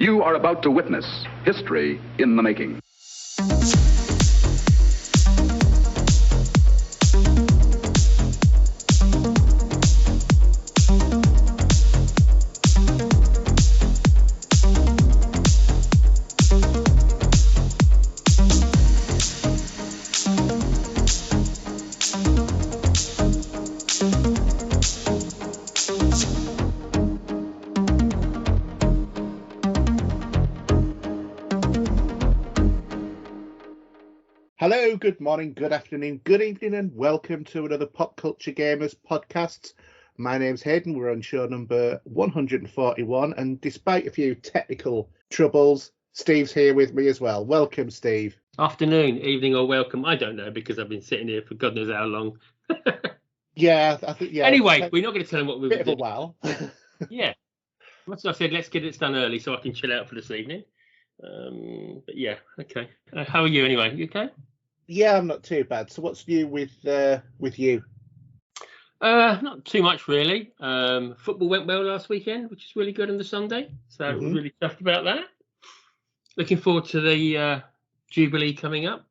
You are about to witness history in the making. Hello, good morning, good afternoon, good evening, and welcome to another Pop Culture Gamers podcast. My name's Haydn, we're on show number 141, and despite a few technical troubles, Steve's here with me as well. Welcome, Steve. Afternoon, evening, or welcome. I don't know, because I've been sitting here for God knows how long. Yeah, I think, yeah. Anyway, we're not going to tell them what we were Bit of a doing. while. Yeah. That's what I said, let's get it done early so I can chill out for this evening. But yeah, okay. How are you anyway? You okay? Yeah, I'm not too bad. So what's new with you? Not too much really. Football went well last weekend, which is really good on the Sunday. So we're really chuffed about that. Looking forward to the Jubilee coming up,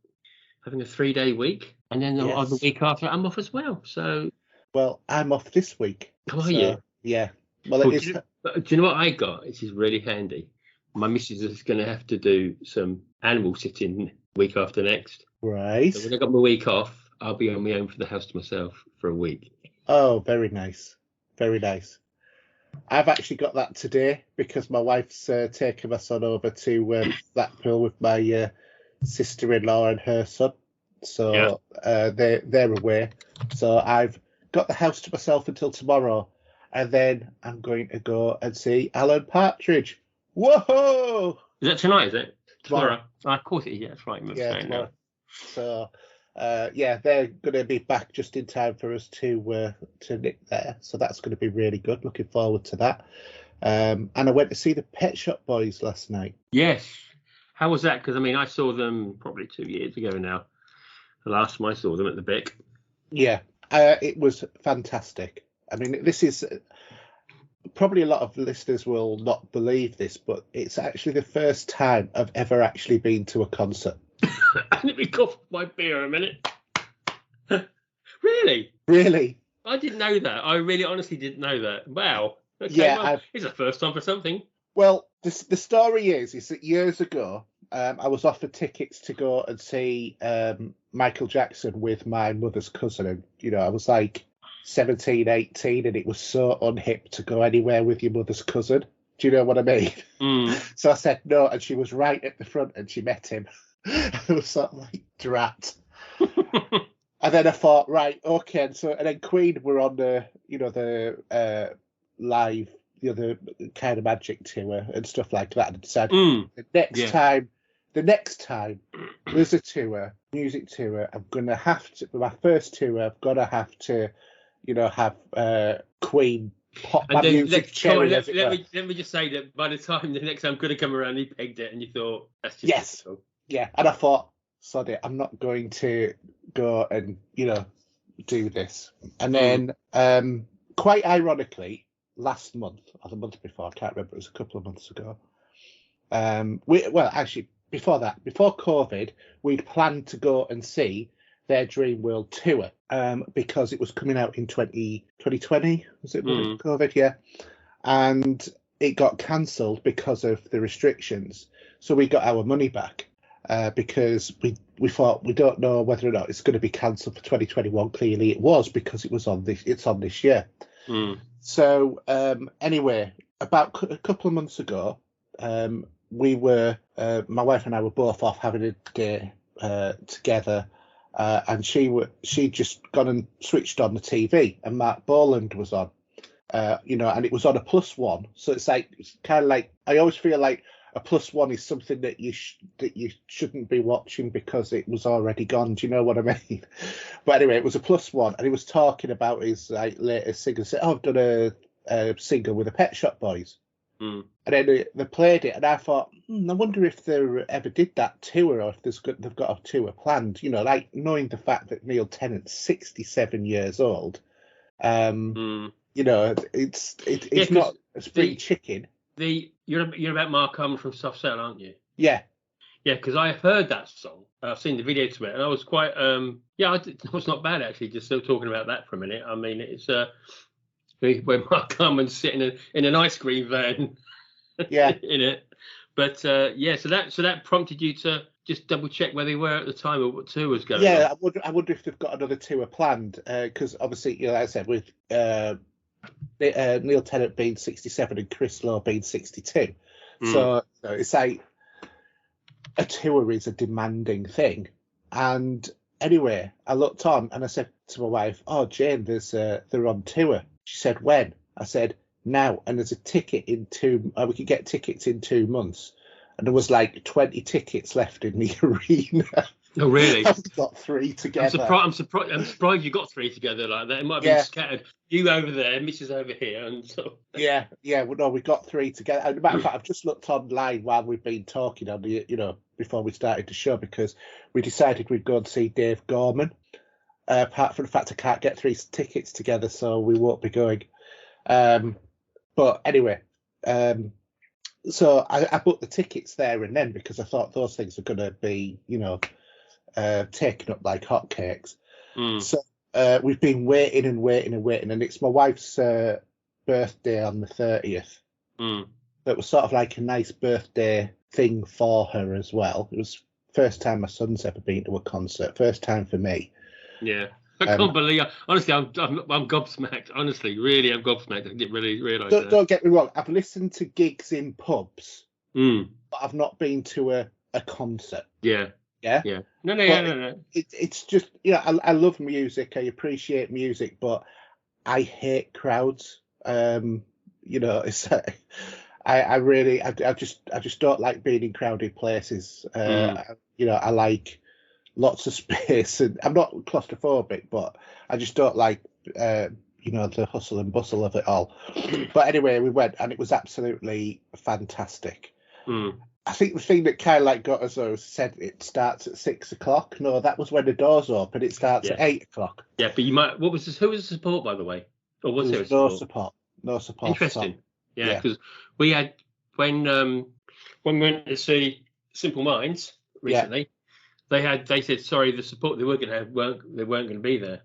having a 3-day week. And then the week after, I'm off as well. So, well, I'm off this week. How are you? Yeah. Well, do you know what I got? This is really handy. My missus is going to have to do some animal sitting week after next. Right. So when I got my week off, I'll be on my own for the house to myself for a week. Oh, very nice. Very nice. I've actually got that today because my wife's taken my son over to Blackpool with my sister-in-law and her son. So they're away. So I've got the house to myself until tomorrow. And then I'm going to go and see Alan Partridge. Whoa! Is that tonight, is it? Tomorrow. Of course it is. Yeah, that's right. Yeah, tomorrow. So, they're going to be back just in time for us to nip there. So that's going to be really good. Looking forward to that. And I went to see the Pet Shop Boys last night. Yes. How was that? Because, I mean, I saw them probably 2 years ago now. The last time I saw them at the Bic. Yeah, it was fantastic. I mean, this is... probably a lot of listeners will not believe this, but it's actually the first time I've ever actually been to a concert. Let me cough my beer a minute. Really? Really? I didn't know that. I really honestly didn't know that. Wow. Okay, yeah, well, it's the first time for something. Well, the story is that years ago, I was offered tickets to go and see Michael Jackson with my mother's cousin. And, you know, I was like 17, 18, and it was so unhip to go anywhere with your mother's cousin. Do you know what I mean? So I said no, and she was right at the front, and she met him. I was sort of like, drat. And then I thought, right, okay. And then Queen were on the live, the kind of magic tour and stuff like that. And decided the next time there's a tour, music tour, I'm gonna have to. My first tour, I've gotta have to. Have Queen pop my music cherry. Let me just say that by the time the next time could have come around, he pegged it, and you thought, that's just difficult. Yeah. And I thought, sod it, I'm not going to go and do this. And then, quite ironically, last month or the month before, I can't remember, it was a couple of months ago. Actually, before that, before COVID, we'd planned to go and see their Dream World tour because it was coming out in 2020, was it COVID? Yeah. And it got cancelled because of the restrictions. So we got our money back because we thought, we don't know whether or not it's going to be cancelled for 2021. Clearly it was, because it's on this year. So anyway, about a couple of months ago, we were, my wife and I were both off having a day together. And she'd just gone and switched on the TV, and Mark Boland was on, and it was on a +1. So it's kind of like, I always feel like a +1 is something that you shouldn't be watching because it was already gone. Do you know what I mean? But anyway, it was a +1, and he was talking about his latest single. Said, "Oh, I've done a single with the Pet Shop Boys." And then they played it, and I thought, I wonder if they ever did that tour, or if they've got a tour planned. Knowing the fact that Neil Tennant's 67 years old, it's not a spring chicken. You're about Mark Harmon from Soft Cell, aren't you? Yeah. Yeah, because I heard that song. I've seen the video to it, and I was quite it was not bad actually. Just still talking about that for a minute. I mean, it's when Mark Harmon's sitting in an ice cream van. Yeah. In it, but so that prompted you to just double check where they were at the time or what tour was going on. Yeah, I wonder if they've got another tour planned, because obviously, like I said, with Neil Tennant being 67 and Chris Lowe being 62, so it's like a tour is a demanding thing. And anyway, I looked on and I said to my wife, "Oh, Jane, they're on tour." She said, "When?" I said, "Now." And there's a ticket in we could get tickets in 2 months. And there was like 20 tickets left in the arena. Oh, really? I've got 3 together. I'm surprised you got 3 together like that. It might have been scattered. You over there, Mrs. over here, and so. Yeah. Well, no, we got 3 together. As a matter of fact, I've just looked online while we've been talking on the, before we started the show, because we decided we'd go and see Dave Gorman. Apart from the fact I can't get 3 tickets together, so we won't be going. But anyway, so I booked the tickets there and then, because I thought those things are going to be, taken up like hotcakes. So we've been waiting, and it's my wife's birthday on the 30th. It was sort of like a nice birthday thing for her as well. It was first time my son's ever been to a concert, first time for me. Yeah. I can't believe. Honestly, I'm gobsmacked. Honestly, really, I'm gobsmacked. I didn't really realise that. Don't get me wrong. I've listened to gigs in pubs, but I've not been to a concert. Yeah. No. It's just, I love music. I appreciate music, but I hate crowds. It's I just don't like being in crowded places. I like lots of space, and I'm not claustrophobic, but I just don't like the hustle and bustle of it all. But anyway, we went, and it was absolutely fantastic. I think the thing that kind of like got us, though, said it starts at 6 o'clock. No, that was when the doors open. It starts at 8 o'clock. Yeah, but you might. Who was the support, by the way? Or was there no support? Interesting. Yeah, because we had when we went to see Simple Minds recently. They said sorry, the support they were going to have weren't going to be there.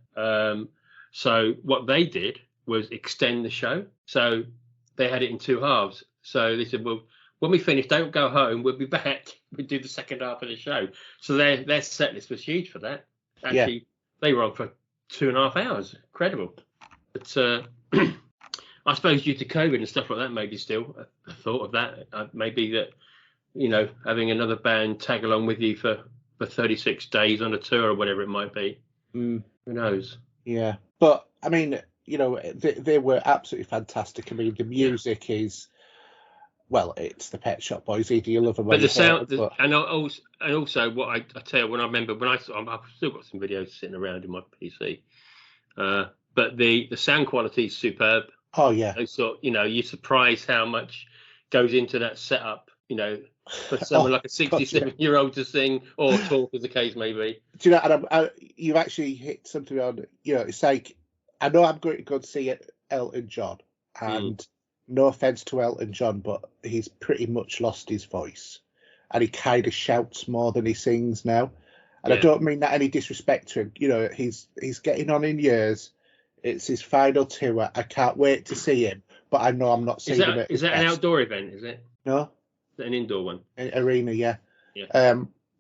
So what they did was extend the show. So they had it in 2 halves. So they said, well, when we finish, don't go home. We'll be back. We'll do the second half of the show. So their set list was huge for that. Actually, they were on for 2.5 hours. Incredible. But I suppose due to COVID and stuff like that, maybe still a thought of that. Maybe that, having another band tag along with you for 36 days on a tour or whatever it might be. Who knows? Yeah. But, I mean, they were absolutely fantastic. I mean, the music is, well, it's the Pet Shop Boys. Either you love them or but the sound, and also what I tell you, when I've still got some videos sitting around in my PC, but the sound quality is superb. Oh, yeah. So, you're surprised how much goes into that setup, for someone like a 67-year-old to sing or talk, as the case may be. Do you know, and you've actually hit something on, it's like, I know I'm going to go and see Elton John, and no offence to Elton John, but he's pretty much lost his voice, and he kind of shouts more than he sings now. And I don't mean that any disrespect to him. He's getting on in years. It's his final tour. I can't wait to see him, but I know I'm not seeing him. Is that an outdoor event, is it? No. Is that an indoor one? Arena, yeah.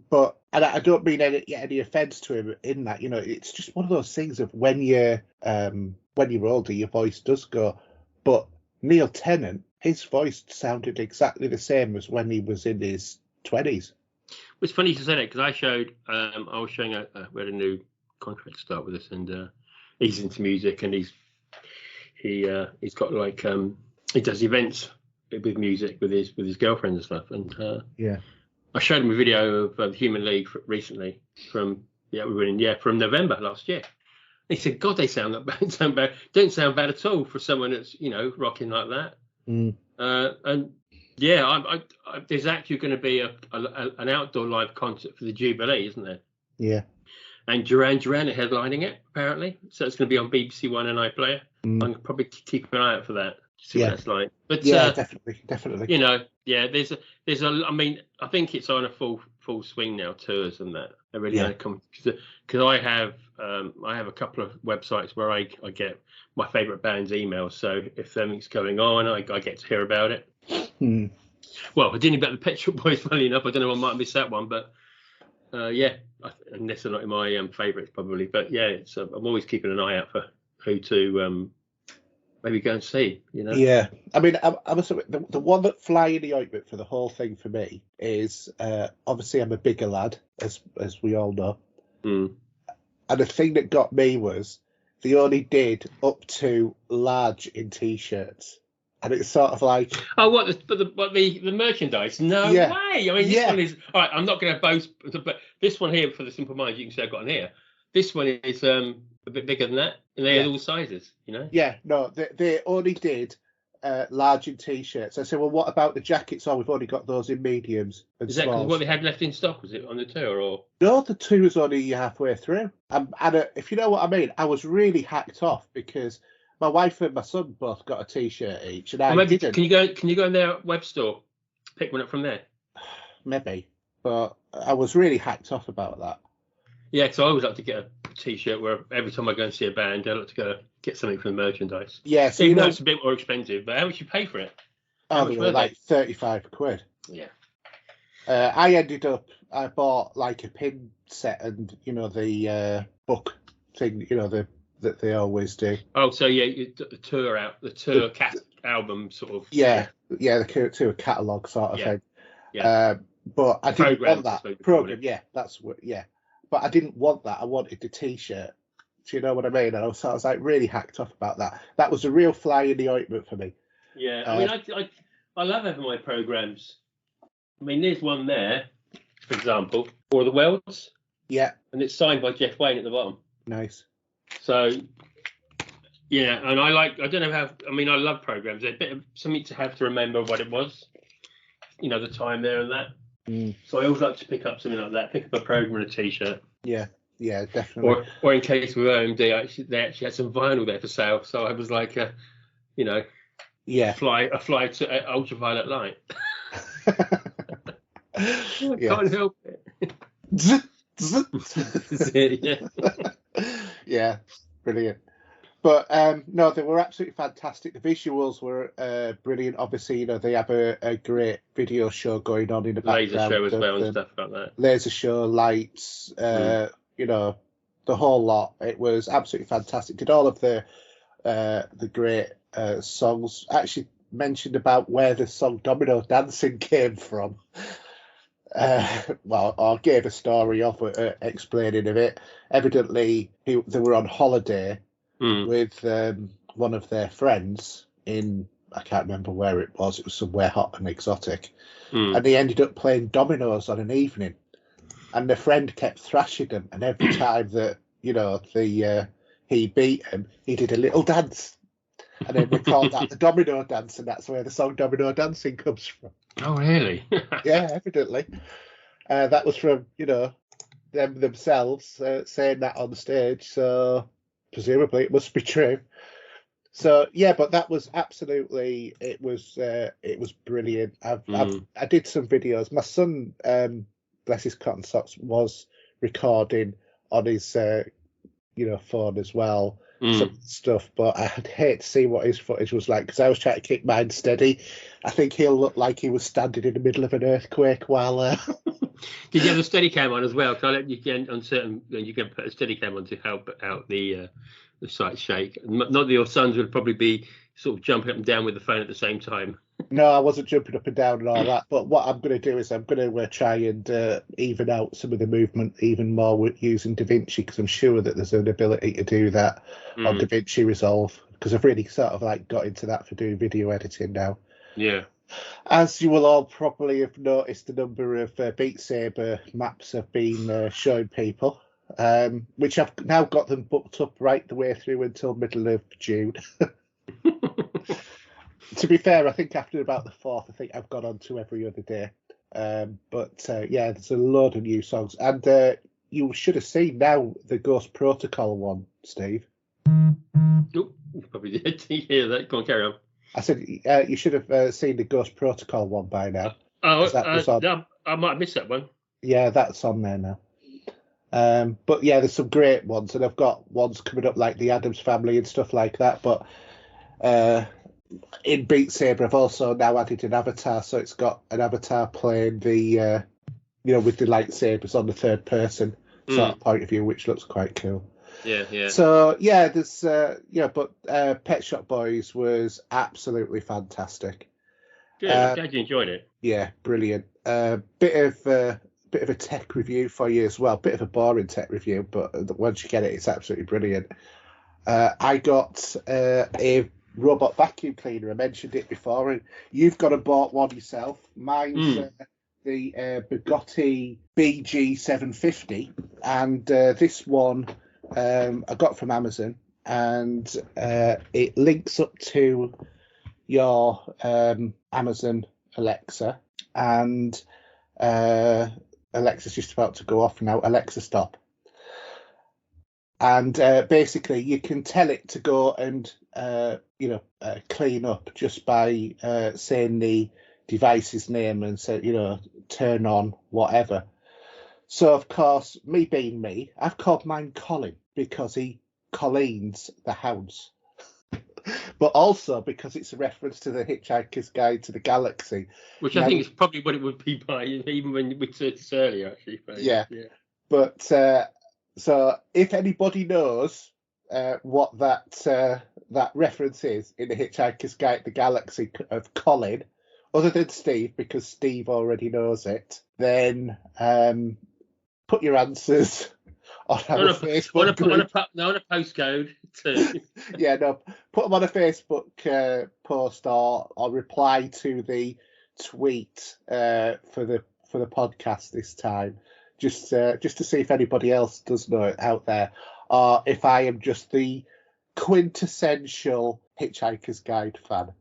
But and I don't mean any offence to him in that. It's just one of those things of when you're older, your voice does go. But Neil Tennant, his voice sounded exactly the same as when he was in his 20s. It's funny you say that, because I was showing we had a new contract start with us, and he's into music, and he's got like he does events with music with his girlfriends and stuff, and I showed him a video of the Human League recently from November last year. He said, God, they sound that bad. Don't sound bad at all for someone that's rocking like that. And there's actually going to be an outdoor live concert for the Jubilee, isn't there? Yeah. And Duran Duran are headlining it, apparently. So it's going to be on BBC One and iPlayer. I'm going to probably keep an eye out for that. See what that's like. But definitely. You know, yeah. There's a. I mean, I think it's on a full swing now. Tours and that. I really don't come because I have a couple of websites where I get my favourite band's emails. So if something's going on, I get to hear about it. Well, I didn't about the Pet Shop Boys. Funny enough, I don't know. I might miss that one, but yeah, unless they're not in my favourites probably. But yeah, it's I'm always keeping an eye out for who to maybe go and see. You know. Yeah, I mean, I must admit, the one that fly in the ointment for the whole thing for me is obviously I'm a bigger lad, as we all know, and the thing that got me was they only did up to large in t-shirts. And it's sort of like, oh, what the merchandise? No way! I mean, this one is all right. I'm not going to boast, but this one here, for the simple mind, you can see I've got in here. This one is a bit bigger than that, and they're all sizes. You know? Yeah, no, they only did large in t-shirts. I said, well, what about the jackets? Oh, we've only got those in mediums and is that smalls. What they had left in stock? Was it on the tour or? No, the tour was only halfway through. And if you know what I mean, I was really hacked off because my wife and my son both got a t-shirt each, and I didn't. Can you go in their web store, pick one up from there? Maybe, but I was really hacked off about that. Yeah, so I always like to get a t-shirt where every time I go and see a band, I like to go get something from the merchandise. Yeah, so even though it's a bit more expensive, but how much you pay for it? Oh, they were like 35 quid. Yeah. I bought like a pin set and the book thing, that they always do. Oh, so yeah, the tour cat album sort of. Yeah, the tour catalogue sort of thing. Yeah. But I didn't want that program. Yeah, that's what. Yeah, but I didn't want that. I wanted the T-shirt. Do you know what I mean? And I was like really hacked off about that. That was a real fly in the ointment for me. Yeah, I mean, I love having my programs. I mean, there's one there, for example, for the Worlds. Yeah. And it's signed by Jeff Wayne at the bottom. Nice. So, yeah, and I love programs. They're a bit of something to have to remember what it was, the time there and that. So I always like to pick up something like that, pick up a program and a T-shirt. Yeah, definitely. Or in case with OMD, they actually had some vinyl there for sale. So I was like, fly to ultraviolet light. I can't help it. Yeah, brilliant. But no, they were absolutely fantastic. The visuals were brilliant. Obviously, they have a great video show going on in the background. Laser show as well and stuff like that. Laser show, lights, the whole lot. It was absolutely fantastic. Did all of the great songs. Actually mentioned about where the song Domino Dancing came from. I gave a story of it, explaining of it. Evidently, they were on holiday with one of their friends in, I can't remember where it was somewhere hot and exotic, and they ended up playing dominoes on an evening, and the friend kept thrashing them, and every time that he beat him, he did a little dance, and then we called that the domino dance, and that's where the song Domino Dancing comes from. Oh, really? Yeah, evidently. That was from, them themselves saying that on stage, so presumably it must be true. So, yeah, but that was absolutely, it was brilliant. I did some videos. My son, bless his cotton socks, was recording on his, phone as well. Some stuff, but I'd hate to see what his footage was like because I was trying to keep mine steady. I think he'll look like he was standing in the middle of an earthquake while. Did you have a Steadicam on as well? Because I let you can on certain you can put a Steadicam on to help out the site shake. Not that your sons would probably be sort of jumping up and down with the phone at the same time. No, I wasn't jumping up and down and all that. But what I'm going to do is I'm going to try and even out some of the movement even more with using DaVinci because I'm sure that there's an ability to do that on DaVinci Resolve because I've really sort of like got into that for doing video editing now. Yeah. As you will all probably have noticed, the number of Beat Saber maps have been showing people, which I've now got them booked up right the way through until middle of June. To be fair, I think after about the 4th, I think I've gone on to every other day. But there's a load of new songs. And you should have seen now the Ghost Protocol one, Steve. Oh, you probably did hear that. Go on, carry on. I said you should have seen the Ghost Protocol one by now. Oh, I might have missed that one. Yeah, that's on there now. But yeah, there's some great ones, and I've got ones coming up like the Addams Family and stuff like that. But in Beat Saber, I've also now added an avatar, so it's got an avatar playing the with the lightsabers on the third person sort of point of view, which looks quite cool. Yeah. So yeah, there's but Pet Shop Boys was absolutely fantastic. Good. I'm glad you enjoyed it. Yeah, brilliant. Bit of a tech review for you as well. Bit of a boring tech review, but once you get it, it's absolutely brilliant. I got a robot vacuum cleaner. I mentioned it before, and you've got and bought one yourself. Mine's the Bugatti BG750, and this one I got from Amazon, and it links up to your Amazon Alexa, and Alexa's just about to go off now. Alexa, stop. And basically, you can tell it to go and clean up just by saying the device's name and say, turn on whatever. So of course, me being me, I've called mine Colin because he Collins the house. But also because it's a reference to the Hitchhiker's Guide to the Galaxy. Which I think is probably what it would be by, even when we said this earlier, actually. Yeah. But so if anybody knows what that reference is in the Hitchhiker's Guide to the Galaxy of Colin, other than Steve, because Steve already knows it, then put your answers on our Facebook group. On a postcode too. Yeah, no, put them on a Facebook post or reply to the tweet for the podcast this time, just to see if anybody else does know it out there, or if I am just the quintessential Hitchhiker's Guide fan.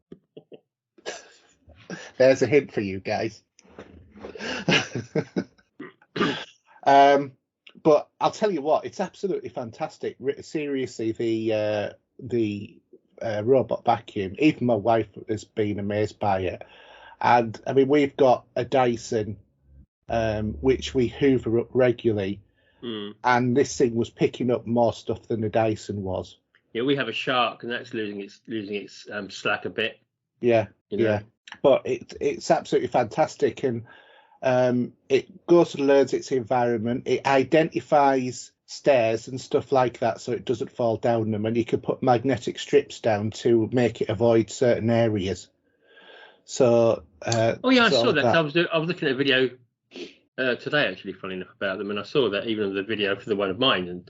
There's a hint for you guys. But I'll tell you what, it's absolutely fantastic. Seriously, the robot vacuum, even my wife has been amazed by it. And I mean, we've got a Dyson, which we hoover up regularly, and this thing was picking up more stuff than the Dyson was. Yeah, we have a Shark, and that's losing its slack a bit. Yeah, yeah. But it's absolutely fantastic, and it goes and learns its environment. It identifies stairs and stuff like that, so it doesn't fall down them. And you can put magnetic strips down to make it avoid certain areas. So, I saw that. I was looking at a video today, actually, funny enough, about them, and I saw that even the video for the one of mine, and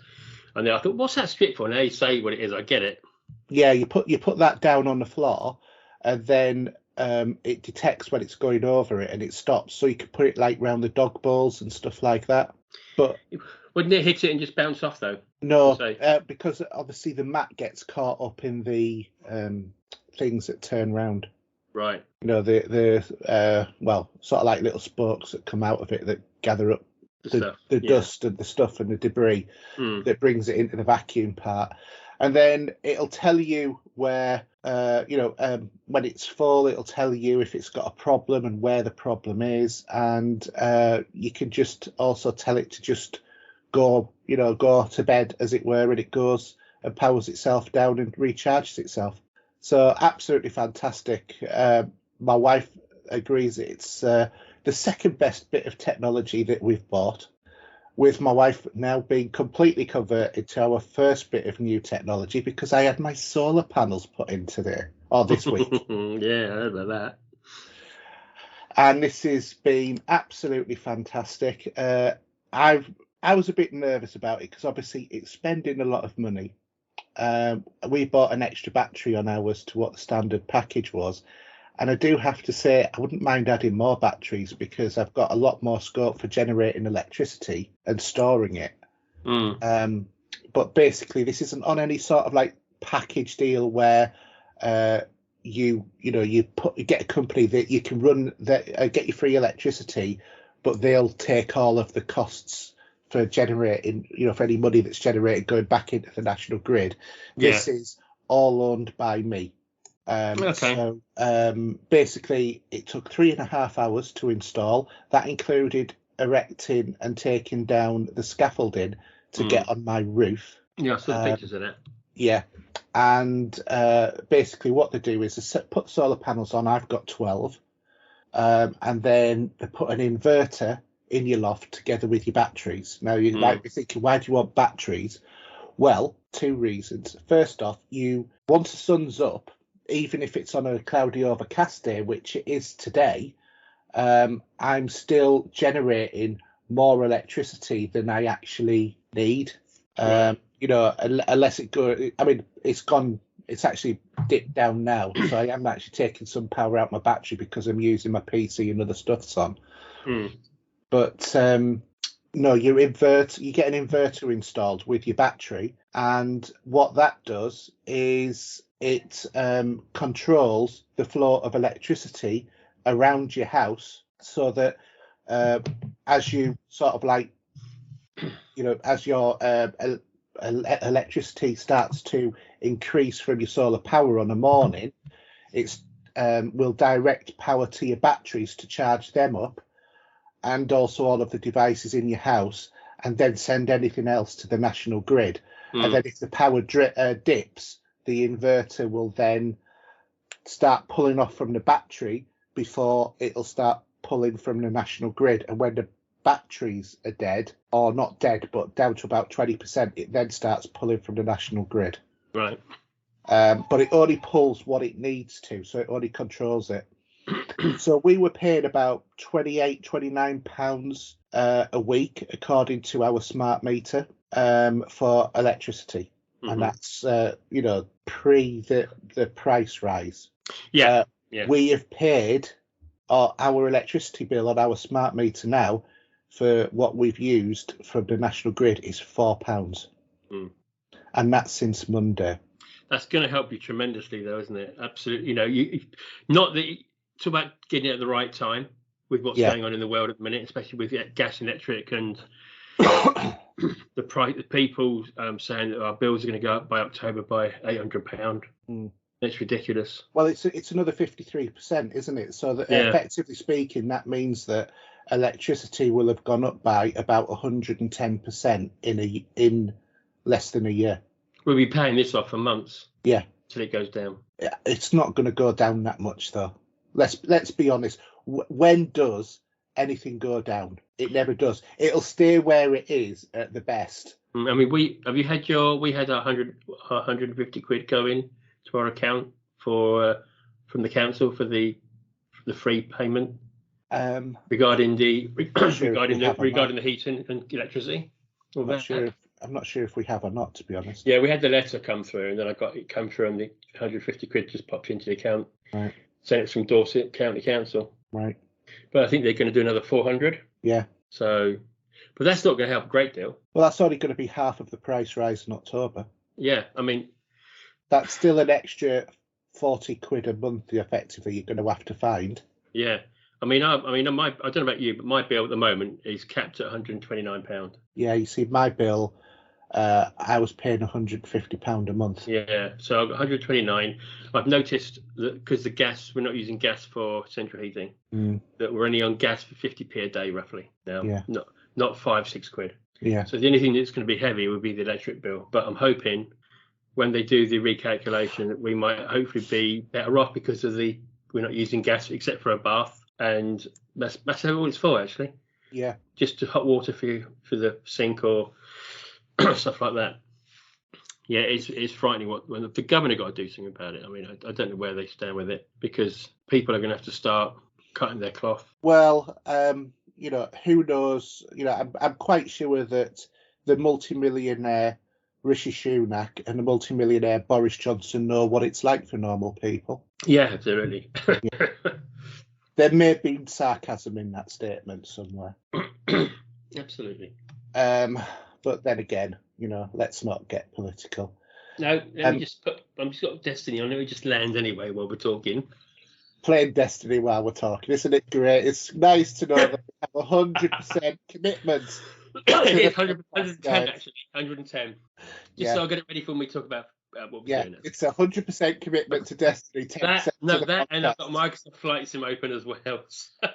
then I thought, what's that strip for? And they say what it is. I get it. Yeah, you put that down on the floor, and then it detects when it's going over it and it stops, so you can put it like round the dog bowls and stuff like that. But wouldn't it hit it and just bounce off though? No, because obviously the mat gets caught up in the things that turn round. Right. The sort of like little spokes that come out of it that gather up the dust and the stuff and the debris that brings it into the vacuum part. And then it'll tell you where, when it's full, it'll tell you if it's got a problem and where the problem is. And you can just also tell it to just go to bed, as it were, and it goes and powers itself down and recharges itself. So absolutely fantastic. My wife agrees it's the second best bit of technology that we've bought, with my wife now being completely converted to our first bit of new technology because I had my solar panels put into there this week. Yeah, I heard about that. And this has been absolutely fantastic. I was a bit nervous about it because obviously it's spending a lot of money. We bought an extra battery on ours to what the standard package was. And I do have to say, I wouldn't mind adding more batteries because I've got a lot more scope for generating electricity and storing it. But basically, this isn't on any sort of like package deal where you get a company that you can run that get you free electricity, but they'll take all of the costs for generating, for any money that's generated going back into the national grid. This is all owned by me. Okay. So basically, it took 3.5 hours to install. That included erecting and taking down the scaffolding to get on my roof. Yeah, I saw the pictures of that. Yeah, and basically what they do is they put solar panels on. I've got 12, and then they put an inverter in your loft together with your batteries. Now you might be thinking, why do you want batteries? Well, 2 reasons. First off, once the sun's up, even if it's on a cloudy, overcast day, which it is today, I'm still generating more electricity than I actually need. Right. Unless it goes. I mean, it's actually dipped down now, so I am actually taking some power out my battery because I'm using my PC and other stuff's on. But no, you get an inverter installed with your battery, and what that does is it controls the flow of electricity around your house, so that as you sort of like, as your electricity starts to increase from your solar power on a morning, it's will direct power to your batteries to charge them up, and also all of the devices in your house, and then send anything else to the national grid. And then if the power dips, the inverter will then start pulling off from the battery before it'll start pulling from the national grid. And when the batteries are dead, or not dead, but down to about 20%, it then starts pulling from the national grid. Right. But it only pulls what it needs to, so it only controls it. So we were paying about £29 a week, according to our smart meter, for electricity. And that's, pre the price rise. Yeah. We have paid our electricity bill on our smart meter now for what we've used from the national grid is £4. And that's since Monday. That's going to help you tremendously, though, isn't it? Absolutely. Not that it's about getting it at the right time with what's going on in the world at the minute, especially with gas and electric, and the price. People saying that our bills are going to go up by October by £800. It's ridiculous. Well, it's another 53%, isn't it? So that effectively speaking, that means that electricity will have gone up by about 110% in less than a year. We'll be paying this off for months. Yeah, till it goes down. It's not going to go down that much, though. Let's be honest. When does anything go down? It never does. It'll stay where it is at the best. I mean, we had 150 quid go in to our account from the council for the free payment regarding the heating and electricity. I'm not sure if we have or not, to be honest. Yeah, we had the letter come through, and then I got it come through, and the 150 quid just popped into the account. Right. Saying it's from Dorset County Council. Right. But I think they're going to do another 400. Yeah. So, but that's not going to help a great deal. Well, that's only going to be half of the price rise in October. Yeah, I mean, that's still an extra 40 quid a month effectively you're going to have to find. Yeah. I don't know about you, but my bill at the moment is capped at £129. Yeah, you see, my bill, I was paying £150 a month. Yeah, so I've got 129. I've noticed that because we're not using gas for central heating, that we're only on gas for 50p a day roughly now. Yeah. Not 5-6 quid. Yeah. So the only thing that's going to be heavy would be the electric bill. But I'm hoping when they do the recalculation that we might hopefully be better off because we're not using gas except for a bath. And that's all it's for, actually. Yeah. Just to hot water for the sink or stuff like that. Yeah, it's frightening when the governor got to do something about it. I mean, I don't know where they stand with it because people are going to have to start cutting their cloth. Well, who knows? I'm quite sure that the multimillionaire Rishi Sunak and the multimillionaire Boris Johnson know what it's like for normal people. Yeah, absolutely. Yeah. There may have been sarcasm in that statement somewhere. Absolutely. But then again, let's not get political. No, I'm just got Destiny on. Let me just land anyway while we're talking. Playing Destiny while we're talking, isn't it great? It's nice to know that we have 100% commitment. It is 110 actually, 110. So I'll get it ready for when we talk about what we're Yeah, doing now. it's 100% commitment to Destiny. 10% to the that, and I've got podcast. Microsoft Flight Sim open as well. So.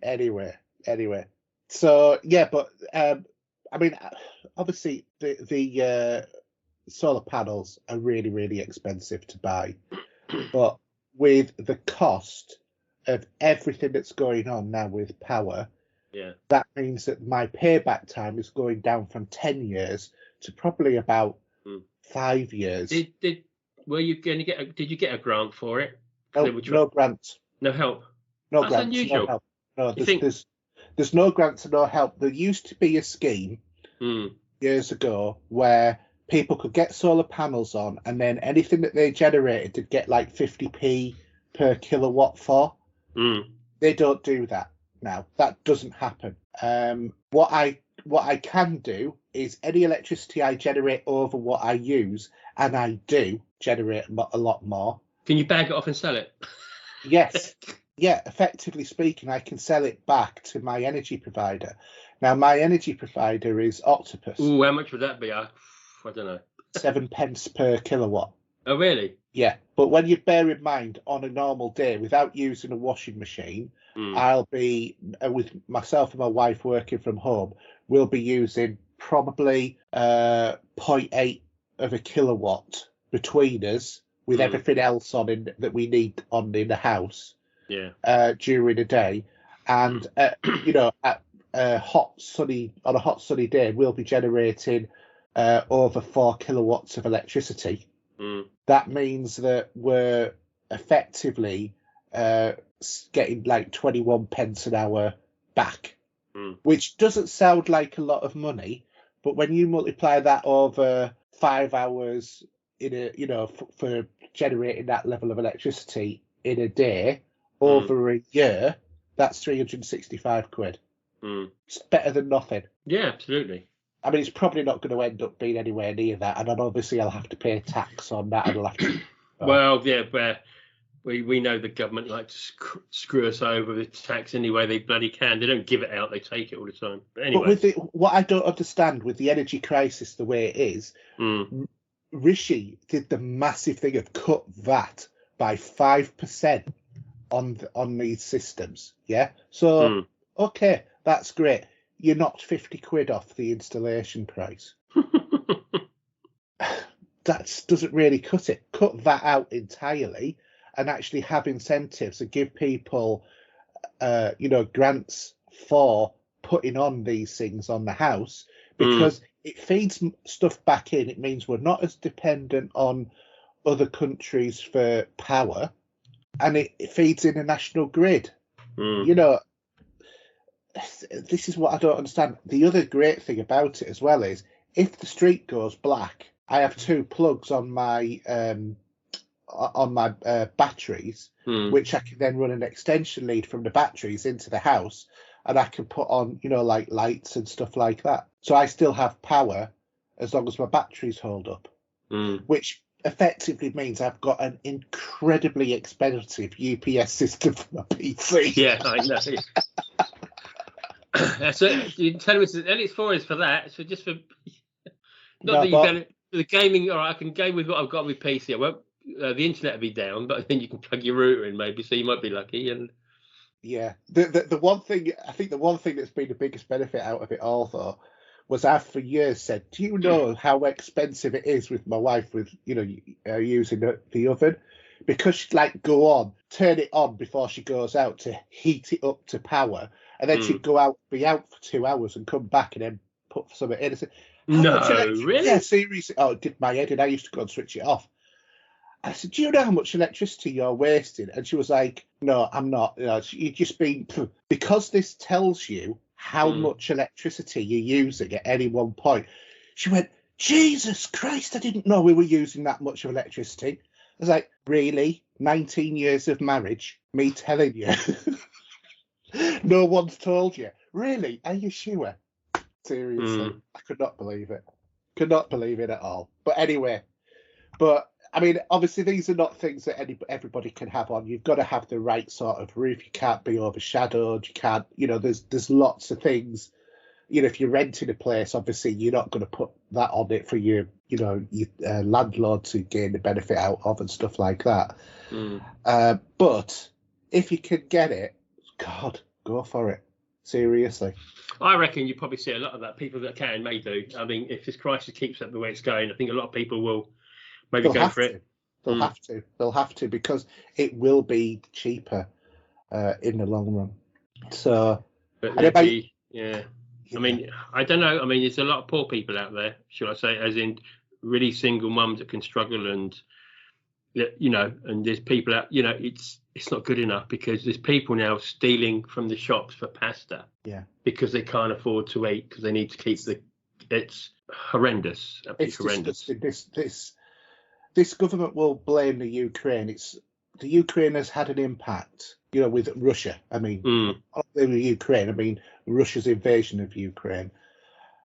Anyway. So yeah, but I mean, obviously the solar panels are really, really expensive to buy, but with the cost of everything that's going on now with power, that means that my payback time is going down from 10 years to probably about 5 years. Were you going to get? Did you get a grant for it? No grants. No help. No That's grants. unusual. No help. No, there's no grants and no help. There used to be a scheme years ago where people could get solar panels on, and then anything that they generated they'd get like 50p per kilowatt for. They don't do that now. That doesn't happen. What I can do is any electricity I generate over what I use, and I do generate a lot more. Can you bag it off and sell it? Yes. Yeah, effectively speaking, I can sell it back to my energy provider. Now, my energy provider is Octopus. Ooh, how much would that be? I don't know. 7 pence per kilowatt. Oh, really? Yeah, but when you bear in mind, on a normal day, without using a washing machine, I'll be, with myself and my wife working from home, we'll be using probably 0.8 of a kilowatt between us, with everything else on in that we need on in the house. During a day, and at a hot sunny day, we'll be generating over 4 kilowatts of electricity. That means that we're effectively getting like 21 pence an hour back, which doesn't sound like a lot of money, but when you multiply that over 5 hours for generating that level of electricity in a day over a year, that's 365 quid. It's better than nothing. Yeah, absolutely. I mean, it's probably not going to end up being anywhere near that, and then obviously I'll have to pay tax on that, and I'll have to. Well, yeah, but we know the government like to screw us over with tax any way they bloody can. They don't give it out; they take it all the time. But anyway, but what I don't understand with the energy crisis the way it is, Rishi did the massive thing of cut VAT by 5%. On these systems, yeah. So okay, that's great. You knocked 50 quid off the installation price. That doesn't really cut it. Cut that out entirely, and actually have incentives and give people, grants for putting on these things on the house, because it feeds stuff back in. It means we're not as dependent on other countries for power. And it feeds in a national grid. This is what I don't understand. The other great thing about it as well is, if the street goes black, I have 2 plugs on my batteries, which I can then run an extension lead from the batteries into the house, and I can put on, like lights and stuff like that. So I still have power as long as my batteries hold up, which effectively means I've got an incredibly expensive UPS system for my PC. Yeah, I know. So you tell me, and it's for that. So just for the gaming. All right, I can game with what I've got on my PC. I won't. The internet will be down, but then you can plug your router in maybe, so you might be lucky. And yeah, the one thing that's been the biggest benefit out of it all, though, was I've for years said, do you know how expensive it is with my wife with, using the oven? Because she'd like go on, turn it on before she goes out to heat it up to power, and then she'd go out, be out for 2 hours and come back and then put something in. I said, no, really? Yeah, seriously. Oh, it did my head in. I used to go and switch it off. I said, do you know how much electricity you're wasting? And she was like, no, I'm not. You just been, because this tells you how much electricity you're using at any one point. She went, Jesus Christ, I didn't know we were using that much of electricity. I was like, really? 19 years of marriage? Me telling you? No one's told you? Really? Are you sure? Seriously, I could not believe it. Could not believe it at all. But anyway, I mean, obviously these are not things that everybody can have on. You've got to have the right sort of roof. You can't be overshadowed. You can't, there's lots of things if you're renting a place, obviously you're not going to put that on it for your landlord to gain the benefit out of and stuff like that. But if you can get it, God, go for it. Seriously. I reckon you probably see a lot of that. People that can may do. I mean, if this crisis keeps up the way it's going, I think a lot of people will maybe go for it. They'll have to. They'll have to, because it will be cheaper in the long run. So, yeah. I mean, I don't know. I mean, there's a lot of poor people out there, should I say, as in really single mums that can struggle, and and there's people out. It's not good enough, because there's people now stealing from the shops for pasta. Yeah. Because they can't afford to eat, because they need to keep it's horrendous. It's horrendous. This government will blame the Ukraine. The Ukraine has had an impact, with Russia. I mean, not only Ukraine. I mean, Russia's invasion of Ukraine.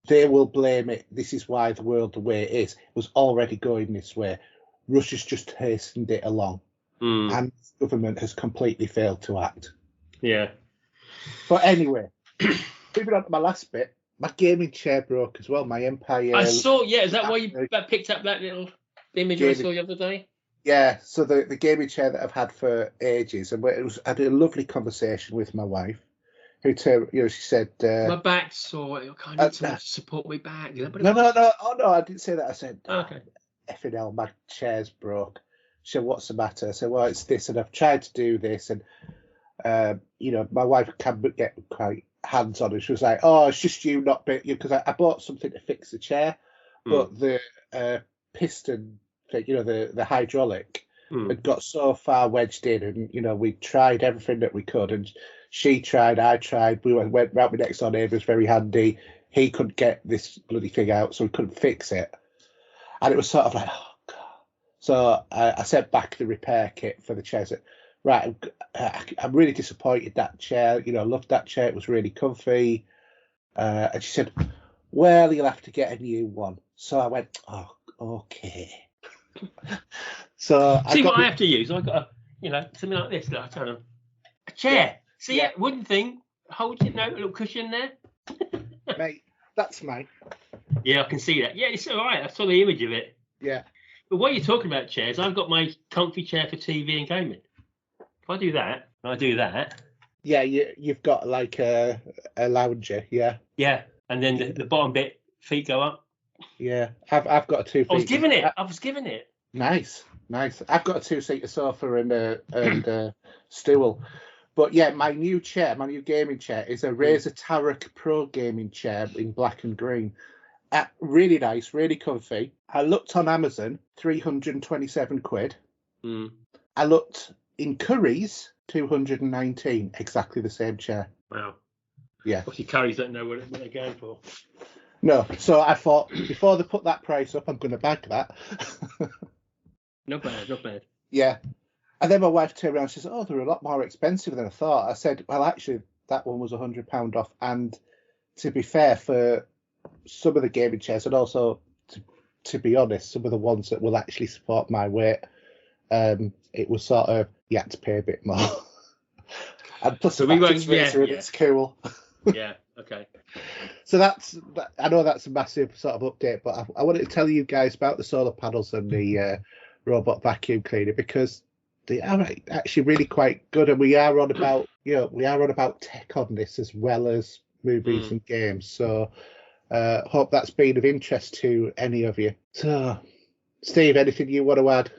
They will blame it. This is why the world the way it is. It was already going this way. Russia's just hastened it along, and the government has completely failed to act. Yeah. But anyway, moving on to my last bit, my gaming chair broke as well. My Empire. I saw. Yeah, is that why you picked up that little image I saw the other day? Yeah. So the gaming chair that I've had for ages, and I had a lovely conversation with my wife, who she said, my back's sore. I need someone to support my back. No. Oh no, I didn't say that. I said, okay. Effing hell, my chair's broke. She said, what's the matter? I said, well, it's this, and I've tried to do this, and my wife can get quite hands-on, and she was like, oh, it's just you not bit, because I bought something to fix the chair, but the piston thing, the hydraulic, had got so far wedged in, and we tried everything that we could, and she tried, I tried, we went round my next door neighbour, was very handy. He couldn't get this bloody thing out, so we couldn't fix it. And it was sort of like, oh, God. So I sent back the repair kit for the chair. I said, right, I'm really disappointed that chair. I loved that chair. It was really comfy. And she said, well, you'll have to get a new one. So I went, oh, okay. So I have to use. I got something like this. Like, I tell them, a chair. Yeah. See it, wooden thing. Hold it, a little cushion there. Mate, that's mine. Yeah, I can see that. Yeah, it's all right. I saw the image of it. Yeah. But while you're talking about chairs, I've got my comfy chair for TV and gaming. If I do that, Yeah, you've got like a lounger, yeah. Yeah, and then the bottom bit, feet go up. Yeah, I've got a 2 feet. I was given it. Nice. I've got a 2-seater sofa and a stool. But yeah, my new gaming chair is a Razer Tarek Pro gaming chair in black and green. Really nice, really comfy. I looked on Amazon, 327 quid. I looked in Curry's, 219, exactly the same chair. Wow. Yeah. Well, your Curry's don't know what they're going for. No, so I thought, before they put that price up, I'm going to bag that. Not bad. Yeah. And then my wife turned around and says, oh, they're a lot more expensive than I thought. I said, well, actually, that one was £100 off. And to be fair, for some of the gaming chairs, and also, to be honest, some of the ones that will actually support my weight, it was sort of, you had to pay a bit more. And plus, so it's cool. Yeah, okay. So I know that's a massive sort of update, but I wanted to tell you guys about the solar panels and the robot vacuum cleaner, because they are actually really quite good, and we are on about tech on this as well as movies and games. So hope that's been of interest to any of you. So, Steve, anything you want to add?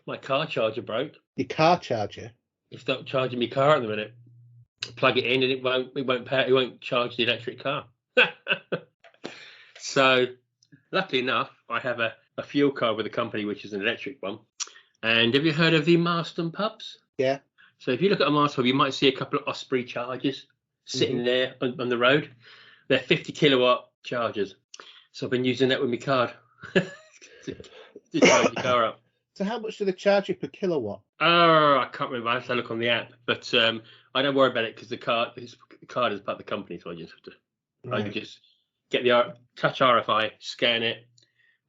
My car charger broke. Your car charger? It's not charging my car at the minute. Plug it in and it won't charge the electric car. So, luckily enough, I have a fuel card with a company which is an electric one. And have you heard of the Marston pubs? Yeah. So if you look at a Marston pub, you might see a couple of Osprey chargers sitting there on the road. They're 50 kilowatt chargers. So I've been using that with my card to charge the car up. So how much do they charge you per kilowatt? Oh, I can't remember. I have to look on the app. But I don't worry about it because the card is part of the company. So I just have to, I can just get the touch RFI, scan it,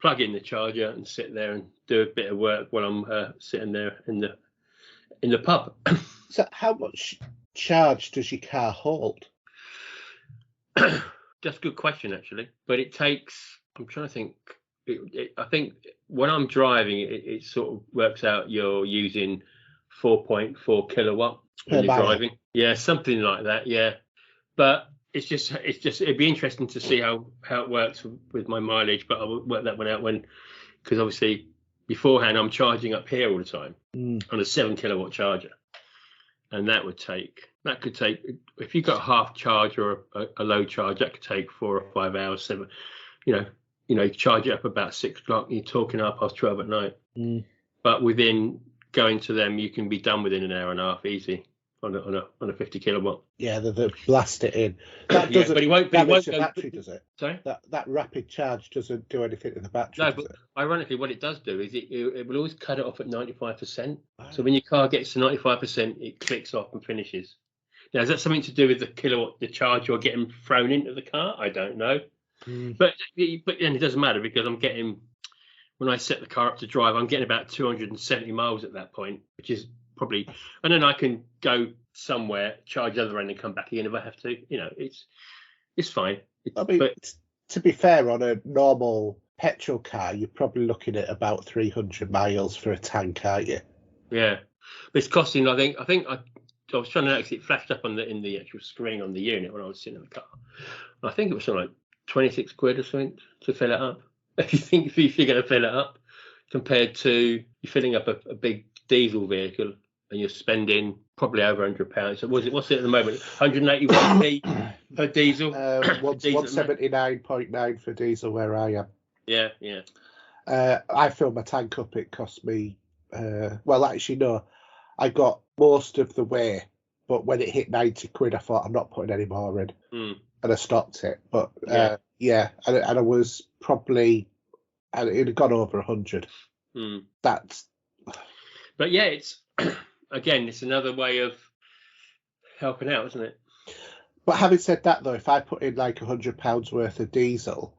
plug it in the charger and sit there and do a bit of work while I'm sitting there in the pub. So how much charge does your car hold? a good question actually. But it takes. I'm trying to think. I think when I'm driving, it sort of works out you're using 4.4 kilowatt when you're driving. Yeah, something like that. Yeah, but it's just it'd be interesting to see how it works with my mileage. But I'll work that one out because obviously beforehand I'm charging up here all the time on a 7 kilowatt charger, and that could take if you've got a half charge or a low charge, that could take 4 or 5 hours. 7, you charge it up about 6 o'clock. You're talking 12:30 at night. But within going to them, you can be done within an hour and a half, easy on a 50 kilowatt. Yeah, they blast it in. That doesn't. But it won't go. Battery, does it? Sorry. That rapid charge doesn't do anything to the battery. No, but ironically, what it does do is it will always cut it off at 95%. So when your car gets to 95%, it clicks off and finishes. Now, is that something to do with the charge you're getting thrown into the car? I don't know. But then it doesn't matter because I'm getting, when I set the car up to drive, I'm getting about 270 miles at that point, which is probably, and then I can go somewhere, charge the other end and come back again if I have to. It's fine. To be fair, on a normal petrol car, you're probably looking at about 300 miles for a tank, aren't you? Yeah, but it's costing. I think I was trying to notice it flashed up in the actual screen on the unit when I was sitting in the car. I think it was something like 26 quid or something to fill it up. If you're going to fill it up, compared to you filling up a big diesel vehicle and you're spending probably over £100. So what's it at the moment? 181p per diesel. 179.9 for diesel where I am. Yeah. I filled my tank up. It cost me. Well, actually, no. I got most of the way, but when it hit 90 quid, I thought I'm not putting any more in. And I stopped it. But and I was probably, and it had gone over 100. That's. But yeah, it's again, it's another way of helping out, isn't it? But having said that, though, if I put in like £100 worth of diesel,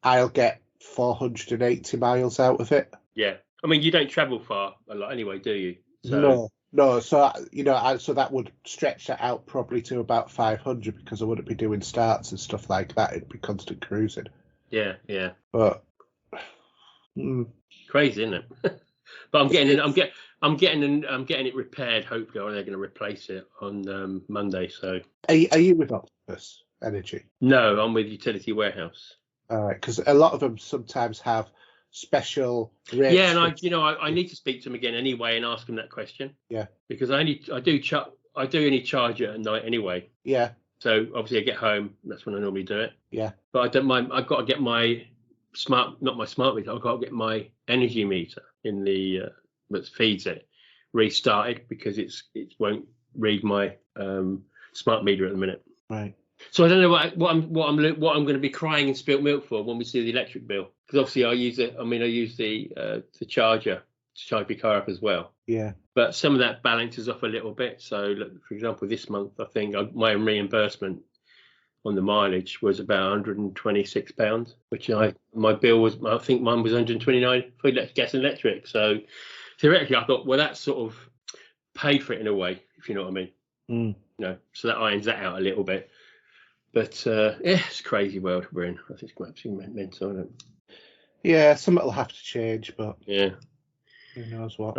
I'll get 480 miles out of it. Yeah, I mean, you don't travel far a lot anyway, do you? So... No. So so that would stretch that out probably to about 500 because I wouldn't be doing starts and stuff like that. It'd be constant cruising. Yeah. But crazy, isn't it? But I'm getting it repaired. Hopefully, or they're going to replace it on Monday. So, are you with Octopus Energy? No, I'm with Utility Warehouse. All right, because a lot of them sometimes have special rates. Yeah, and I need to speak to them again anyway and ask them that question. Yeah, because I do only charge it at night anyway. Yeah. So obviously I get home. That's when I normally do it. Yeah. But I don't mind. I've got to get my not my smart meter. I've got to get my energy meter in the that feeds it restarted because it won't read my smart meter at the minute. Right. So I don't know what I'm going to be crying in spilt milk for when we see the electric bill, because obviously I use the charger to charge my car up as well. Yeah. But some of that balances off a little bit. So look, for example, this month I think my reimbursement on the mileage was about £126, which my bill was, I think mine was 129 for gas and electric. So theoretically I thought, well, that's sort of paid for it in a way, if you know what I mean. So that irons that out a little bit. But it's a crazy world we're in. I think it's absolutely mental, isn't it? Yeah, something will have to change, but yeah, who knows what.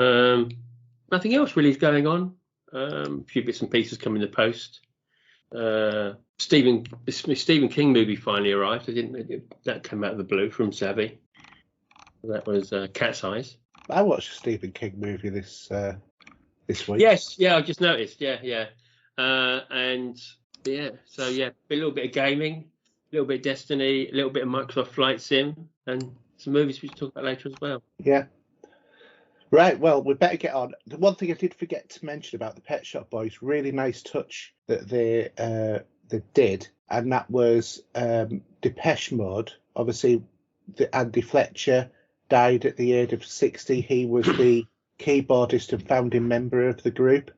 Nothing else really is going on. A few bits and pieces come in the post. Stephen King movie finally arrived. That came out of the blue from Savvy. That was Cat's Eyes. I watched a Stephen King movie this week. Yes, I just noticed. Yeah. And yeah, so yeah, a little bit of gaming, a little bit of Destiny, a little bit of Microsoft Flight Sim, and some movies we should talk about later as well. Yeah. Right, well, we better get on. The one thing I did forget to mention about the Pet Shop Boys, really nice touch that they did, and that was Depeche Mode. Obviously, Andy Fletcher died at the age of 60. He was the keyboardist and founding member of the group.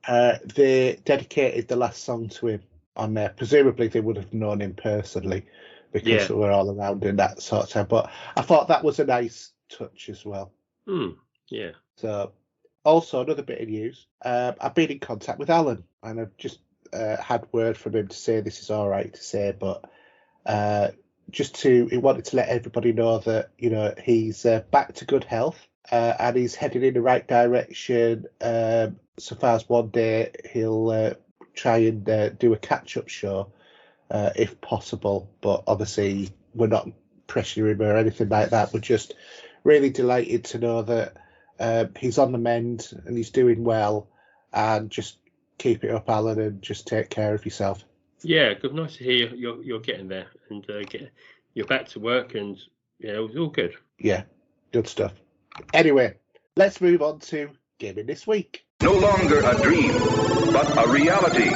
They dedicated the last song to him on there. Presumably they would have known him personally because they were all around in that sort of time. But I thought that was a nice touch as well. Yeah. So also another bit of news. I've been in contact with Alan, and had word from him to say this is all right to say, but he wanted to let everybody know that, he's back to good health and he's heading in the right direction. So far as one day he'll try and do a catch-up show if possible, but obviously we're not pressuring him or anything like that. We're just really delighted to know that he's on the mend and he's doing well, and just keep it up, Alan, and just take care of yourself. Yeah, good. Nice to hear you're getting there and you're back to work, and it was all good. Yeah, good stuff. Anyway, let's move on to Gaming This Week. No longer a dream, but a reality.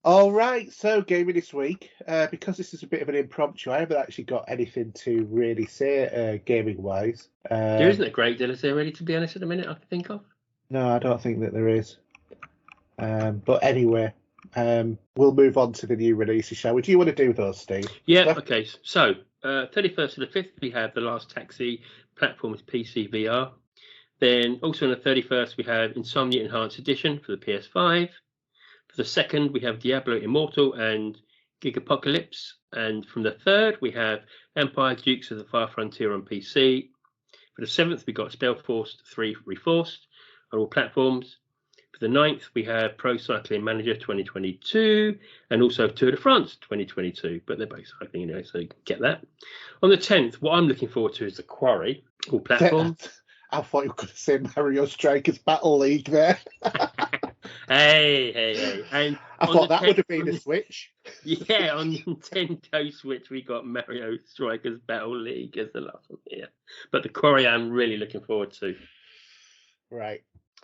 All right, so Gaming This Week, because this is a bit of an impromptu, I haven't actually got anything to really say gaming-wise. There isn't a great deal to say, really, to be honest, at the minute I can think of. No, I don't think that there is. But anyway, we'll move on to the new releases, shall we? Do you want to do those, Steve? Yeah, okay. So, 31st to the 5th, we have The Last Taxi, platform is PC VR. Then, also on the 31st, we have Insomnia Enhanced Edition for the PS5. For the 2nd, we have Diablo Immortal and Gigapocalypse. And from the 3rd, we have Empire Dukes of the Far Frontier on PC. For the 7th, we got Spellforce 3 Reforced on all platforms. For the 9th, we have Pro Cycling Manager 2022 and also Tour de France 2022, but they're both cycling anyway, so you can get that. On the 10th, what I'm looking forward to is The Quarry, all platforms. I thought you were going to say Mario Strikers Battle League there. Hey. And I thought that would have been a Switch. Yeah, on Nintendo Switch, we got Mario Strikers Battle League as the last one here. But The Quarry, I'm really looking forward to. Right.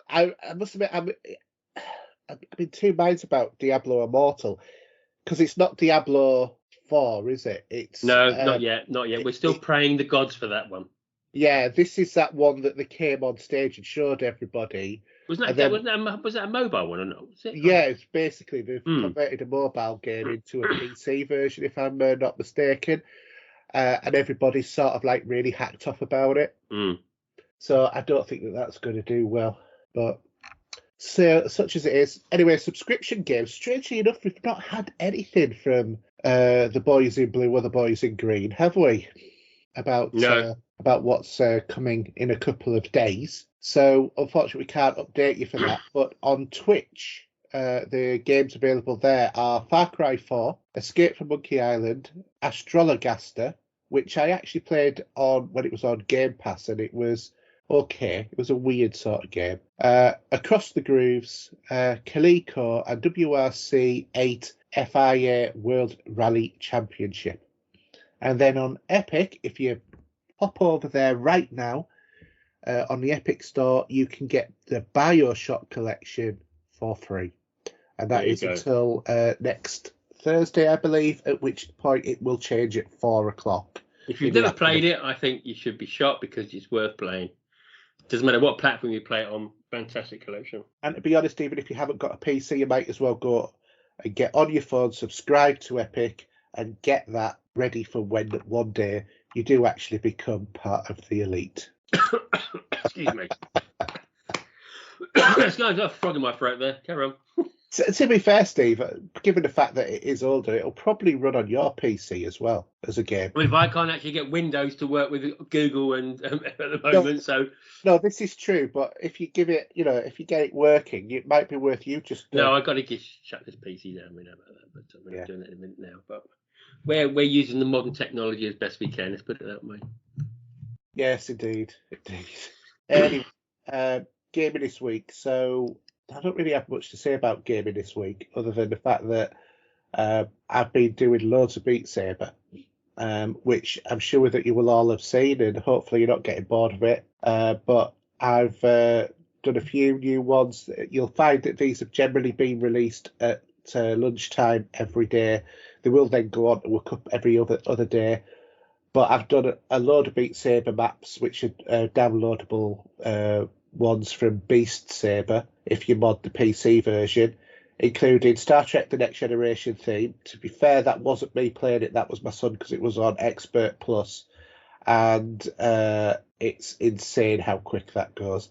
I must admit, I'm in two minds about Diablo Immortal, because it's not Diablo 4, is it? It's No, not yet. We're still praying the gods for that one. Yeah, this is that one that they came on stage and showed everybody. Was that a mobile one or not? Was it? Yeah, it's basically they've converted a mobile game into a PC version, if I'm not mistaken, and everybody's sort of like really hacked off about it. So I don't think that that's going to do well. But so such as it is. Anyway, subscription games. Strangely enough, we've not had anything from the boys in blue or the boys in green, have we? About what's coming in a couple of days. So unfortunately, we can't update you for that. But on Twitch, the games available there are Far Cry 4, Escape from Monkey Island, Astrologaster, which I actually played on when it was on Game Pass, and it was okay. It was a weird sort of game. Across the Grooves, Coleco, and WRC 8 FIA World Rally Championship. And then on Epic, if you pop over there right now, on the Epic Store, you can get the BioShock collection for free. And that is until next Thursday, I believe, at which point it will change at 4 o'clock. If you've never played it, I think you should be shocked because it's worth playing. Doesn't matter what platform you play it on, fantastic collection. And to be honest, even if you haven't got a PC, you might as well go and get on your phone, subscribe to Epic, and get that ready for when one day you do actually become part of the elite. Excuse me. I've got a frog in my throat there. Carry on. To be fair, Steve, given the fact that it is older, it'll probably run on your PC as well as a game. Well, if I can't actually get Windows to work with Google and at the moment, No, this is true, but if you give it, if you get it working, it might be worth you just... No, I've got to shut this PC down. We know about that, but we're doing it in a minute now. But we're using the modern technology as best we can, let's put it that way. Yes, indeed. Anyway, gaming this week. So I don't really have much to say about gaming this week, other than the fact that I've been doing loads of Beat Saber, which I'm sure that you will all have seen, and hopefully you're not getting bored of it. But I've done a few new ones. You'll find that these have generally been released at lunchtime every day. They will then go on to a cup every other day. But I've done a load of Beat Saber maps, which are downloadable ones from Beast Saber, if you mod the PC version, including Star Trek The Next Generation theme. To be fair, that wasn't me playing it, that was my son, because it was on Expert Plus. and it's insane how quick that goes.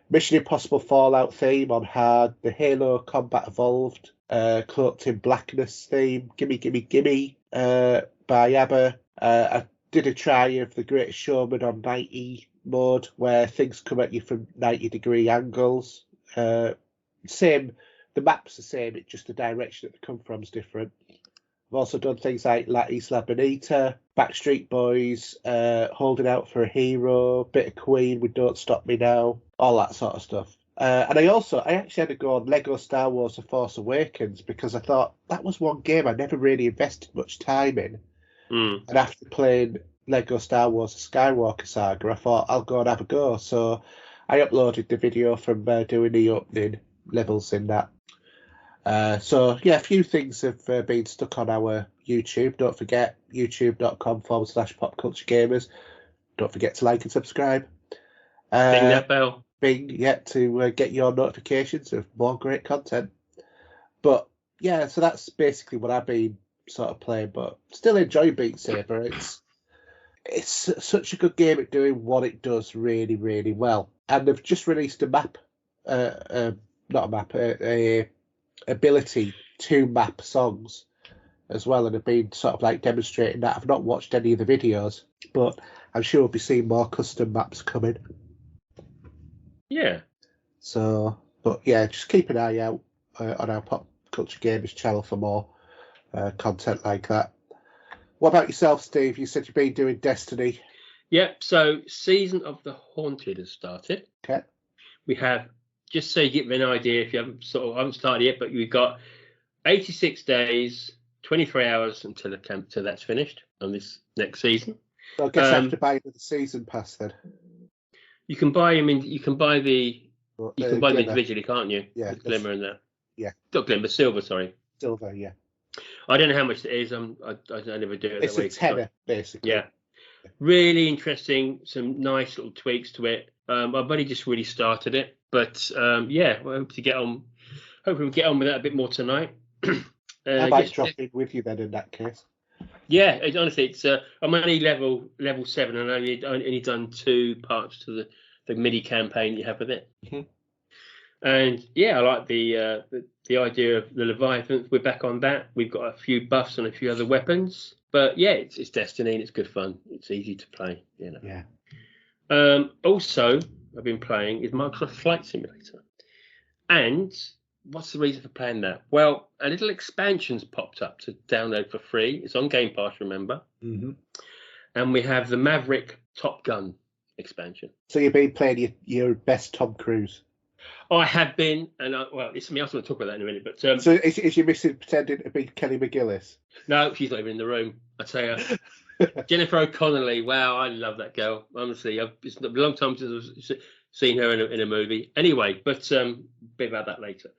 Mission Impossible Fallout theme on hard, the Halo Combat Evolved, Cloaked in Blackness theme, Gimme Gimme Gimme by ABBA. I did a try of The Greatest Showman on 90 mode, where things come at you from 90-degree angles. Same, the map's the same, it's just the direction that they come from is different. I've also done things like La Isla Bonita, Backstreet Boys, Holding Out for a Hero, bit of Queen with Don't Stop Me Now, all that sort of stuff. And I actually had to go on Lego Star Wars The Force Awakens, because I thought that was one game I never really invested much time in. And after playing Lego Star Wars The Skywalker Saga, I thought I'll go and have a go. So I uploaded the video from doing the opening levels in that. So yeah, a few things have been stuck on our YouTube. Don't forget, youtube.com/popculturegamers. Don't forget to like and subscribe. Ding that bell. Bing, to get your notifications of more great content. But yeah, so that's basically what I've been sort of playing, but still enjoy Beat Saber. It's such a good game at doing what it does really, really well. And they've just released a map, a ability to map songs as well, and have been sort of like demonstrating that. I've not watched any of the videos, but I'm sure we'll be seeing more custom maps coming. Yeah. So, but yeah, just keep an eye out on our Pop Culture Gamers channel for more content like that. What about yourself, Steve? You said you've been doing Destiny. Yep. So, Season of the Haunted has started. Okay. We have, just so you get an idea, if you haven't started yet, but we've got 86 days, 23 hours until that's finished on this next season. So I guess I have to buy the season pass then. You can buy them in. You can buy them individually, can't you? Yeah. Glimmer and that. Yeah. Not Glimmer, Silver. Sorry. Silver. Yeah. I don't know how much it is. I never do it it's that way. It's a tenner, basically. Yeah. Really interesting. Some nice little tweaks to it. I've only just really started it, but yeah, I hope to get on. Hopefully, we'll get on with that a bit more tonight. I might drop in with you then in that case. Yeah, honestly, it's I'm only level 7, and I only done 2 parts to the mini campaign you have with it. Mm-hmm. And yeah, I like the idea of the Leviathan. We're back on that. We've got a few buffs and a few other weapons, but yeah, it's Destiny and it's good fun. It's easy to play, you know. Yeah. Also, I've been playing is Microsoft Flight Simulator, and what's the reason for playing that? Well, a little expansion's popped up to download for free. It's on Game Pass, remember? Mm-hmm. And we have the Maverick Top Gun expansion. So you've been playing your best Tom Cruise? I have been, and it's something else. I'm going to talk about that in a minute. But so is your missus pretending to be Kelly McGillis? No, she's not even in the room. I tell you, Jennifer O'Connelly. Wow, I love that girl. Honestly, it's a long time since I've seen her in a movie. Anyway, but a bit about that later.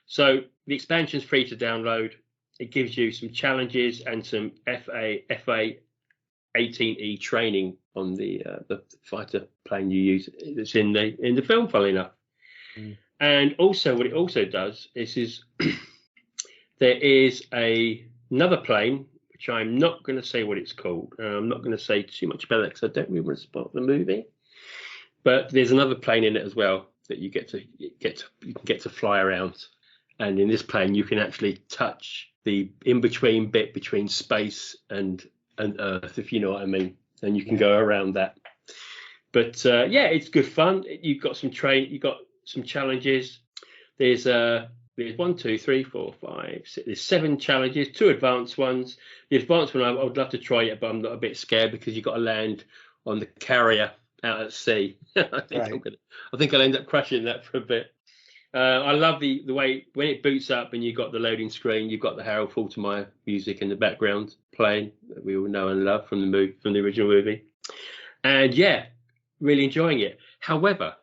So the expansion's free to download. It gives you some challenges and some FA 18E training on the fighter plane you use. It's in the film, funnily enough. Mm. And also, what it also does is there is another plane, which I'm not going to say what it's called. I'm not going to say too much about it because I don't really want to spoil the movie. But there's another plane in it as well that you can get to fly around. And in this plane, you can actually touch the in-between bit between space and Earth, if you know what I mean. And you can go around that. But yeah, it's good fun. You've got some challenges. There's 1, 2, 3, 4, 5, 6. There's 7 challenges, 2 advanced ones. The advanced one I would love to try it, but I'm not a bit scared because you've got to land on the carrier out at sea. I think I'll end up crashing that for a bit. I love the way when it boots up and you've got the loading screen, you've got the Harold Faltermeyer music in the background playing that we all know and love from the original movie. And yeah, really enjoying it. However,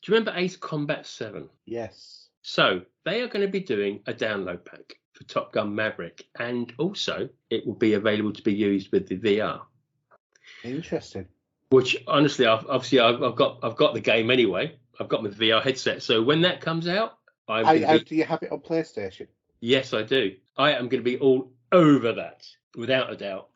do you remember Ace Combat 7? Yes. So they are going to be doing a download pack for Top Gun Maverick, and also it will be available to be used with the VR. Interesting. Which honestly, I've got the game anyway. I've got my VR headset. So when that comes out, do you have it on PlayStation? Yes, I do. I am going to be all over that, without a doubt.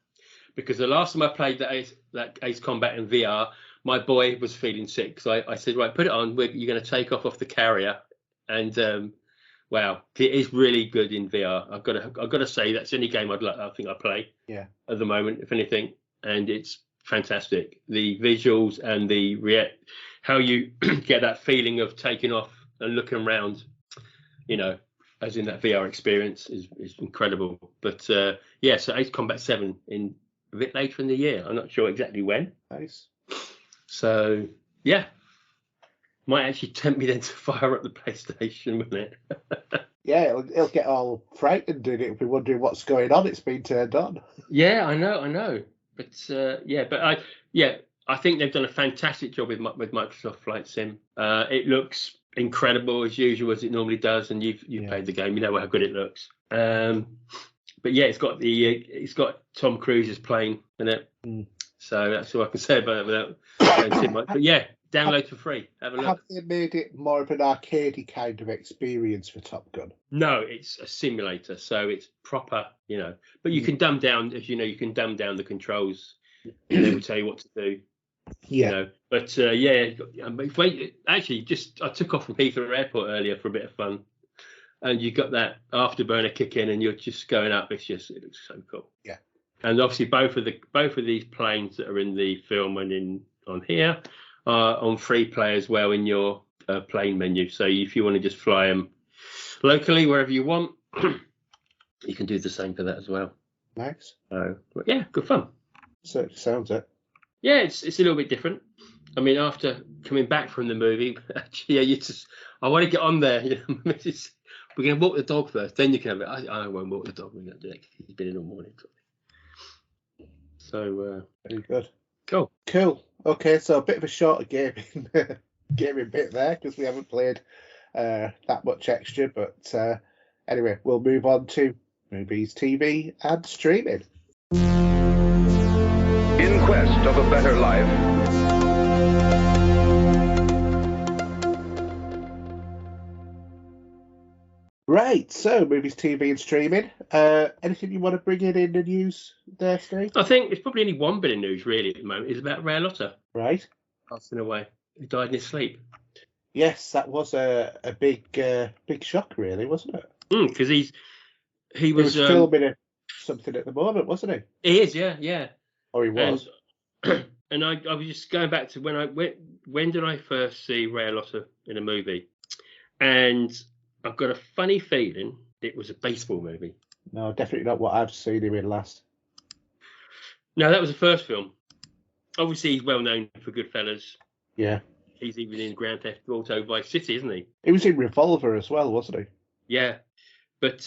because the last time I played that Ace Combat in VR, my boy was feeling sick. So I said, right, put it on. You're going to take off the carrier. And wow, it is really good in VR. I've got to say that's the only game I think I play at the moment, if anything. And it's fantastic. The visuals and how you get that feeling of taking off and looking around, as in that VR experience is incredible. But so Ace Combat 7 in a bit later in the year. I'm not sure exactly when. Nice. So yeah, might actually tempt me then to fire up the PlayStation, wouldn't it? Yeah, it'll get all frightened and it'll be wondering what's going on. It's been turned on. Yeah, I know. But I think they've done a fantastic job with Microsoft Flight Sim. It looks incredible as usual, as it normally does, and you've played the game, you know how good it looks. But yeah, it's got Tom Cruise's plane in it, so that's all I can say about it without going too much. But yeah, download for free. Have a look. Have they made it more of an arcadey kind of experience for Top Gun? No, it's a simulator, so it's proper, But you can dumb down, as you know, the controls. They will tell you what to do. Yeah. But actually, I took off from Heathrow Airport earlier for a bit of fun, and you got that afterburner kick in, and you're just going up. It looks so cool. Yeah. And obviously, both of these planes that are in the film and on here are on free play as well in your plane menu. So if you want to just fly them locally wherever you want, you can do the same for that as well. Nice. So yeah, good fun. So sounds it. Yeah, it's a little bit different. I mean, after coming back from the movie, actually, I want to get on there. We're going to walk the dog first, then you can have it. I won't walk the dog. We're going to do it. He's been in all morning. So very good. Cool. Okay, so a bit of a shorter gaming bit there because we haven't played that much extra. But anyway, we'll move on to movies, TV, and streaming. In quest of a better life, right, so movies, TV, and streaming. Anything you want to bring in the news there, Steve? I think there's probably only one bit of news really at the moment. It's about Ray Liotta. Right. Passing away. He died in his sleep. Yes, that was a big shock, really, wasn't it? Because he was filming something at the moment, wasn't he? He is, yeah. Or he was. And I was just going back to when did I first see Ray Liotta in a movie? And I've got a funny feeling it was a baseball movie. No, definitely not what I've seen him in last. No, that was the first film. Obviously, he's well known for Goodfellas. Yeah. He's even in Grand Theft Auto Vice City, isn't he? He was in Revolver as well, wasn't he? Yeah. But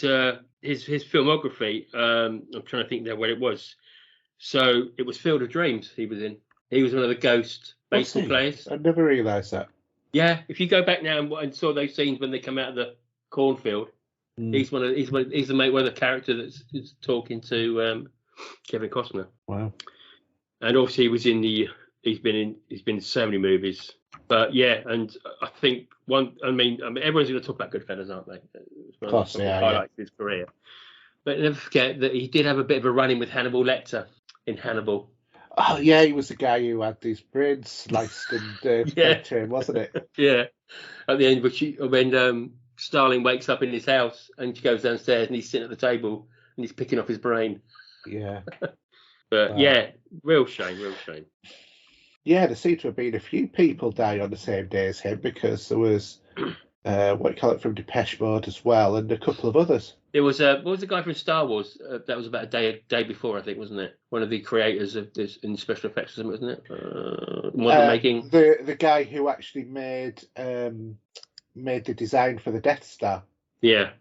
his filmography, I'm trying to think there what it was. So it was Field of Dreams he was in. He was one of the ghost baseball players. I never realised that. Yeah, if you go back now and saw those scenes when they come out of the cornfield, he's one of the character that's talking to Kevin Costner. Wow. And obviously he's been in so many movies. But yeah, and I think everyone's going to talk about Goodfellas, aren't they? Of course, yeah. Highlights his career. But never forget that he did have a bit of a run-in with Hannibal Lecter in Hannibal. Oh yeah, he was the guy who had these brains sliced and him, wasn't it? Yeah. At the end, when Starling wakes up in his house and she goes downstairs and he's sitting at the table and he's picking off his brain. Yeah. But yeah, real shame. Yeah, there seem to have been a few people die on the same day as him because there was from Depeche Mode as well, and a couple of others. There was what was the guy from Star Wars? That was about a day before, I think, wasn't it? One of the creators of this in special effects, wasn't it? Making the guy who actually made the design for the Death Star. Yeah.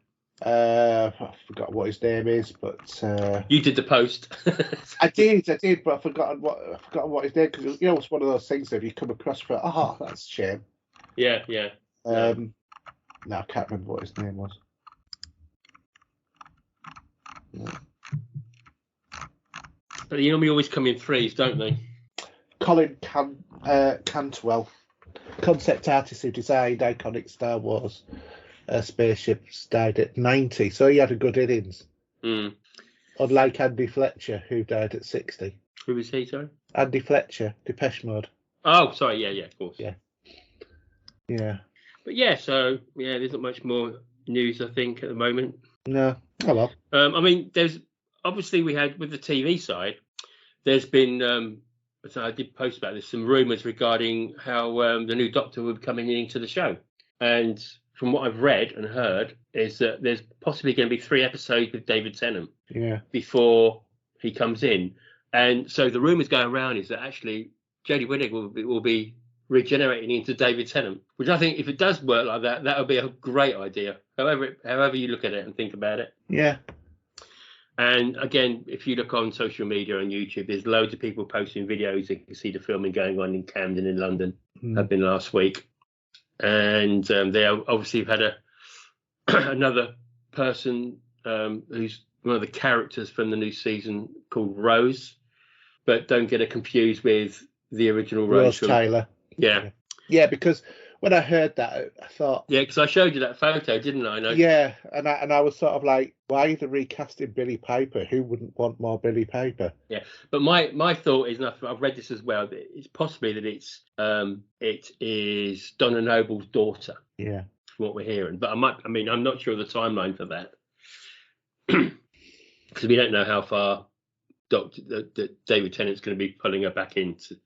I forgot what his name is, but you did the post. I did, but I've forgotten what his name, because it's one of those things that you come across for. Oh, that's a shame. Yeah. No, I can't remember what his name was. Yeah. But they normally always come in threes, don't they? Colin Cantwell, concept artist who designed iconic Star Wars spaceships, died at 90, so he had a good innings. Unlike Andy Fletcher, who died at 60. Who was he, sorry? Andy Fletcher, Depeche Mode. Oh, sorry, yeah, of course. Yeah. But yeah, so there's not much more news, I think, at the moment. No. Oh well. I mean, there's obviously we had with the TV side, there's been so I did post about this, some rumours regarding how the new Doctor would be coming into the show. And from what I've read and heard is that there's possibly going to be 3 episodes with David Tennant before he comes in. And so the rumours going around is that actually Jodie Whittaker will be regenerating into David Tennant, which I think if it does work like that, that would be a great idea. However you look at it and think about it. Yeah. And again, if you look on social media on YouTube, there's loads of people posting videos. You can see the filming going on in Camden in London. Have been last week. And they obviously have had another person who's one of the characters from the new season called Rose, but don't get it confused with the original Rose Tyler. Yeah, because when I heard that, I thought... Yeah, because I showed you that photo, didn't I? Yeah, and I was sort of like, why are they recasting Billy Piper? Who wouldn't want more Billy Piper? Yeah, but my thought is, and I've read this as well, that it's possibly that it is Donna Noble's daughter. Yeah. From what we're hearing. But I'm not sure of the timeline for that. Because we don't know how far David Tennant's going to be pulling her back into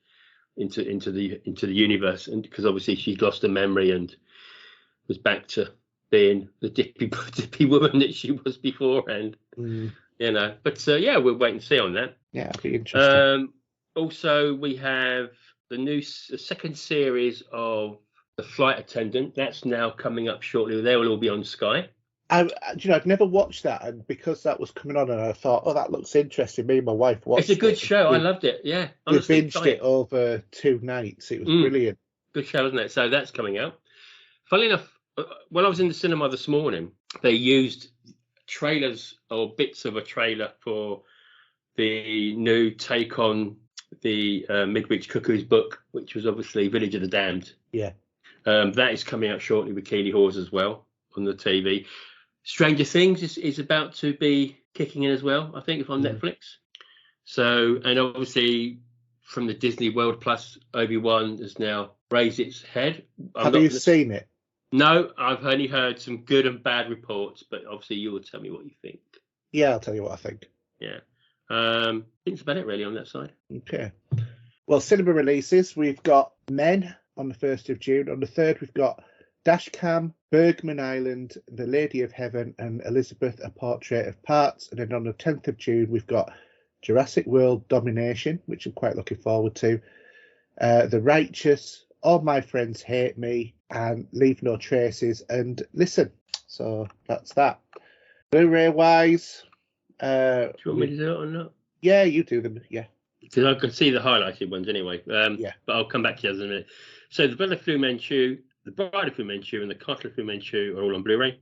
the universe, and because obviously she's lost her memory and was back to being the dippy woman that she was beforehand. But we'll wait and see on that. Yeah, it'll be interesting. Also, we have the second series of The Flight Attendant. That's now coming up shortly. They will all be on Sky. I'd never watched that, and because that was coming on, and I thought, oh, that looks interesting. Me and my wife watched it. It's a good show. I loved it. Yeah, we binged it over 2 nights. It was brilliant. Good show, isn't it? So that's coming out. Funnily enough, when I was in the cinema this morning, they used trailers or bits of a trailer for the new take on the Midwich Cuckoo's book, which was obviously Village of the Damned. Yeah. That is coming out shortly with Keely Hawes as well on the TV. Stranger Things is about to be kicking in as well, I think, on Netflix. So, and obviously from the Disney World Plus, Obi-Wan has now raised its head. Have you seen it? No, I've only heard some good and bad reports, but obviously you will tell me what you think. Yeah, I'll tell you what I think. Yeah. I think that's about it really on that side. Okay. Well, cinema releases, we've got Men on the 1st of June. On the 3rd, we've got Dashcam, Bergman Island, The Lady of Heaven, and Elizabeth, A Portrait of Parts. And then on the 10th of June, we've got Jurassic World Domination, which I'm quite looking forward to. The Righteous, All My Friends Hate Me, and Leave No Traces, and Listen. So that's that. Blu-ray wise... do you want me to do it or not? Yeah, you do them, yeah. Because I can see the highlighted ones anyway. But I'll come back to you in a minute. So the Bride of Fu Manchu, and the Castle of Fu Manchu are all on Blu-ray.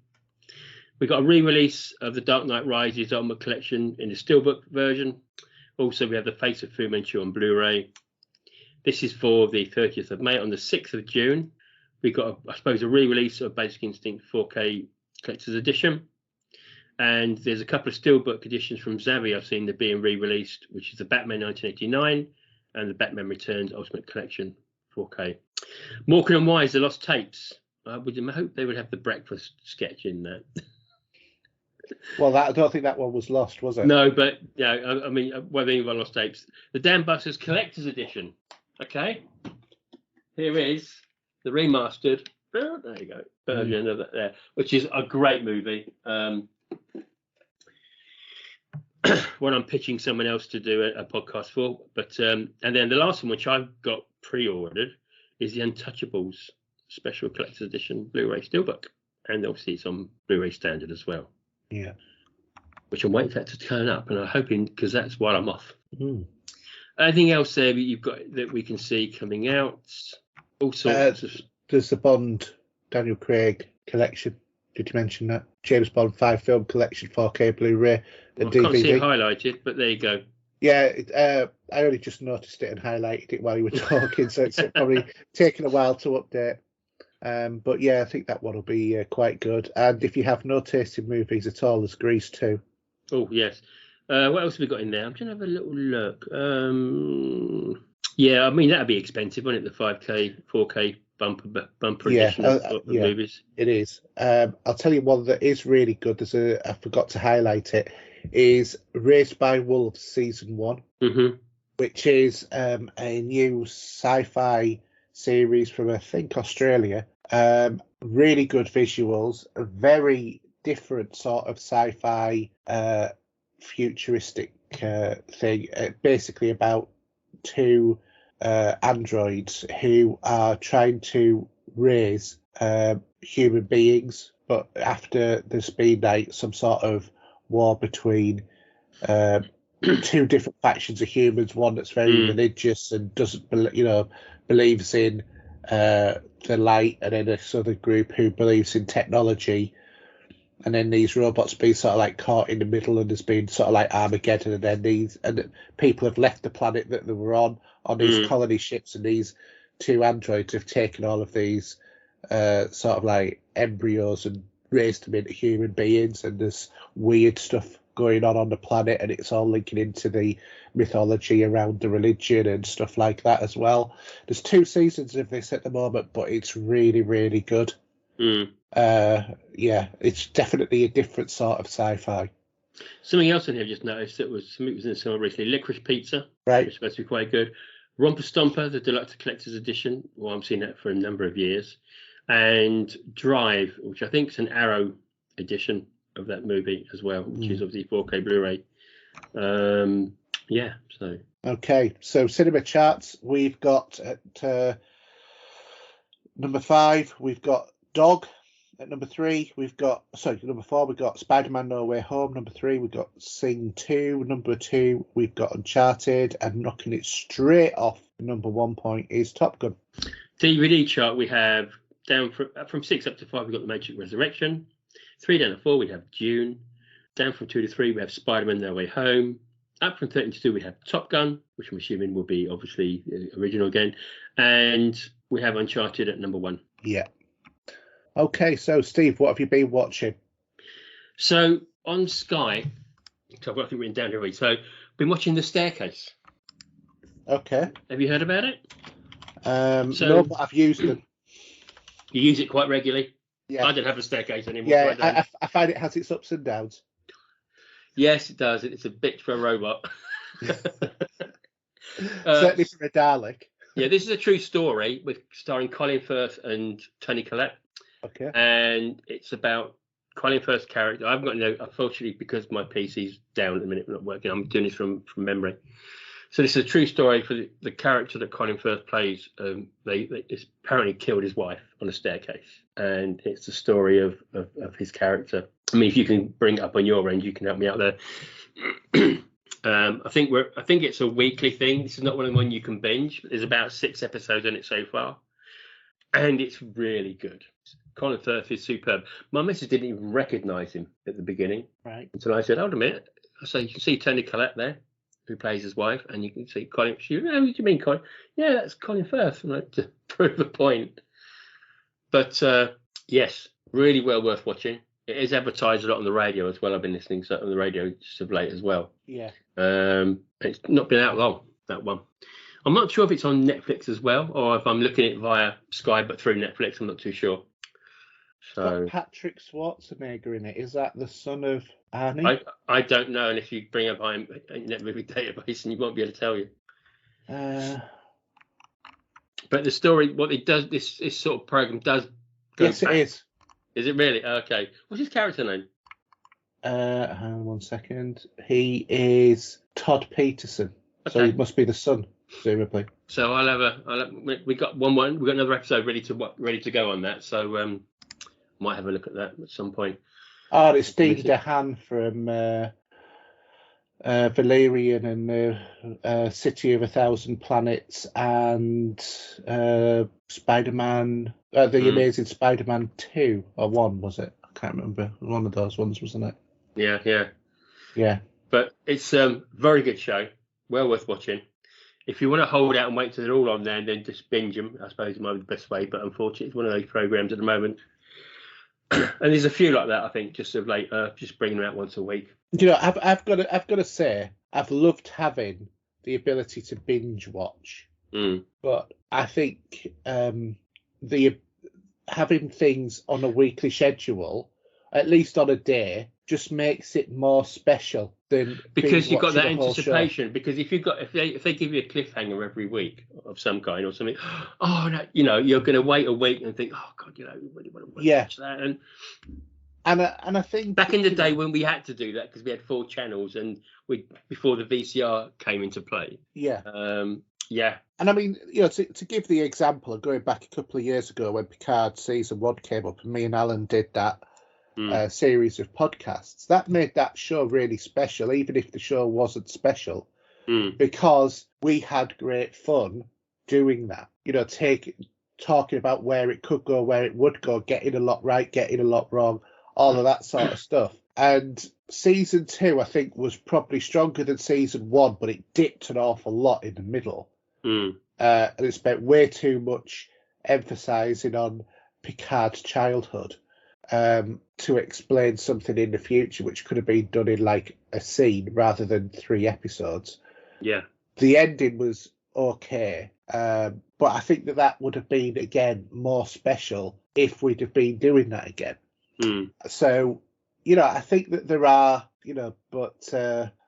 We got a re-release of the Dark Knight Rises Ultimate Collection in the Steelbook version. Also, we have the Face of Fu Manchu on Blu-ray. This is for the 30th of May. On the 6th of June, we got, a re-release of Basic Instinct 4K Collector's Edition. And there's a couple of Steelbook editions from Zavvi I've seen that being re-released, which is the Batman 1989 and the Batman Returns Ultimate Collection 4K. Morecambe and Wise, The Lost Tapes. I would hope they would have the breakfast sketch in that. Well, I don't think that one was lost, was it? No, but I mean, what do you mean by Lost Tapes? The Dan Busters Collector's Edition. Okay, here is the remastered. There you go, version of that there, which is a great movie. One I'm pitching someone else to do a podcast for, but and then the last one, which I've got pre-ordered, is the Untouchables Special Collector's Edition Blu-ray Steelbook, and obviously it's on Blu-ray Standard as well. Yeah. Which I'm waiting for that to turn up, and I'm hoping, because that's while I'm off. Anything else there that you've got that we can see coming out? All sorts of... There's the Bond Daniel Craig collection. Did you mention that? James Bond 5 film collection, 4K Blu-ray and DVD. I can't see it highlighted, but there you go. Yeah, I only just noticed it and highlighted it while you were talking, so it's probably taken a while to update. But yeah, I think that one will be quite good. And if you have no taste in movies at all, there's Grease too. Oh, yes. What else have we got in there? I'm trying to have a little look. Yeah, I mean, that'd be expensive, wouldn't it? The 5K, 4K bumper edition of movies. It is. I'll tell you one that is really good. I forgot to highlight it. Is Raised by Wolves season 1, which is a new sci-fi series from I think Australia. Really good visuals, a very different sort of sci-fi futuristic thing. Basically about two androids who are trying to raise human beings, but after there's been like some sort of war between two different factions of humans, one that's very religious and doesn't believes in the light, and then this other group who believes in technology, and then these robots being sort of like caught in the middle, and there's been sort of like Armageddon, and then people have left the planet that they were on these colony ships, and these two androids have taken all of these sort of like embryos and raised them into human beings, and there's weird stuff going on the planet, and it's all linking into the mythology around the religion and stuff like that as well. There's 2 seasons of this at the moment, but it's really, really good. Yeah, it's definitely a different sort of sci-fi. Something else in here I've just noticed that was in the cinema recently, Licorice Pizza, right? Which is supposed to be quite good. Romper Stomper, the Deluxe Collector's Edition. Well, I've seen that for a number of years. And Drive, which I think is an Arrow edition of that movie as well, which is obviously 4K Blu-ray. Yeah, so. Okay, so cinema charts, we've got at number 5, we've got Dog. At number 3, number 4, we've got Spider-Man No Way Home. Number 3, we've got Sing 2. Number 2, we've got Uncharted. And knocking it straight off number 1 point is Top Gun. DVD chart, we have down from 6 up to 5, we've got The Matrix Resurrection. 3 down to 4, we have Dune. Down from 2 to 3, we have Spider-Man No Way Home. Up from 13 to 2, we have Top Gun, which I'm assuming will be obviously the original again. And we have Uncharted at number 1. Yeah. Okay, so Steve, what have you been watching? So on Sky, I've got it written down here. So been watching The Staircase. Okay. Have you heard about it? No, but I've used them. You use it quite regularly? Yeah. I don't have a staircase anymore. Yeah, I find it has its ups and downs. Yes, it does. It's a bitch for a robot. Certainly for a Dalek. Yeah, this is a true story starring Colin Firth and Toni Collette. Okay. And it's about Colin Firth's character. I haven't got unfortunately, because my PC's down at the minute, not working. I'm doing this from memory. So this is a true story for the character that Colin Firth plays. They apparently killed his wife on a staircase, and it's the story of his character. I mean, if you can bring it up on your end, you can help me out there. I think it's a weekly thing. This is not one you can binge. But there's about 6 episodes in it so far, and it's really good. Colin Firth is superb. My missus didn't even recognise him at the beginning, right? Until I said, "Hold a minute." So you can see Toni Collette there, who plays his wife, and you can see Colin. She, "Oh, what do you mean, Colin?" "Yeah, that's Colin Firth." And like, to prove a point. But yes, really well worth watching. It is advertised a lot on the radio as well. I've been listening to it on the radio just of late as well. Yeah. It's not been out long, that one. I'm not sure if it's on Netflix as well, or if I'm looking at it via Sky but through Netflix. I'm not too sure. So Patrick Schwarzenegger in it. Is that the son of Arnie? I don't know, and if you bring up Internet Movie Database, and you won't be able to tell you. But the story, what it does, this sort of program does. Yes, it is. Is it really? Okay. What's his character name? Hang on 1 second. He is Todd Peterson. Okay. So he must be the son, presumably. So we got we got another episode ready to go on that. So might have a look at that at some point. Oh, it's Steve DeHaan from Valerian and the City of a Thousand Planets and Spider-Man, the Amazing Spider-Man 2 or 1, was it? I can't remember. One of those ones, wasn't it? Yeah. But it's a very good show. Well worth watching. If you want to hold out and wait till they're all on there and then just binge them, I suppose it might be the best way. But unfortunately, it's one of those programs at the moment And there's a few like that, I think, just of late, just bringing them out once a week. You know, I've got to say, I've loved having the ability to binge watch, but I think the having things on a weekly schedule, at least on a day, just makes it more special than because you've got that anticipation. Because if they give you a cliffhanger every week of some kind or something, oh no, you know, you're going to wait a week and think, oh god, you know, we really want to watch that. And I think back in the day when we had to do that because we had 4 channels and before the VCR came into play. Yeah. And I mean, you know, to give the example of going back a couple of years ago when Picard season 1 came up and me and Alan did that series of podcasts, that made that show really special, even if the show wasn't special, because we had great fun doing that. You know, talking about where it could go, where it would go, getting a lot right, getting a lot wrong, all of that sort of stuff. And season 2, I think, was probably stronger than season 1, but it dipped an awful lot in the middle. And it spent way too much emphasising on Picard's childhood to explain something in the future, which could have been done in like a scene rather than 3 episodes. Yeah. The ending was okay, but I think that would have been, again, more special if we'd have been doing that again. So, you know, I think that there are, you know, but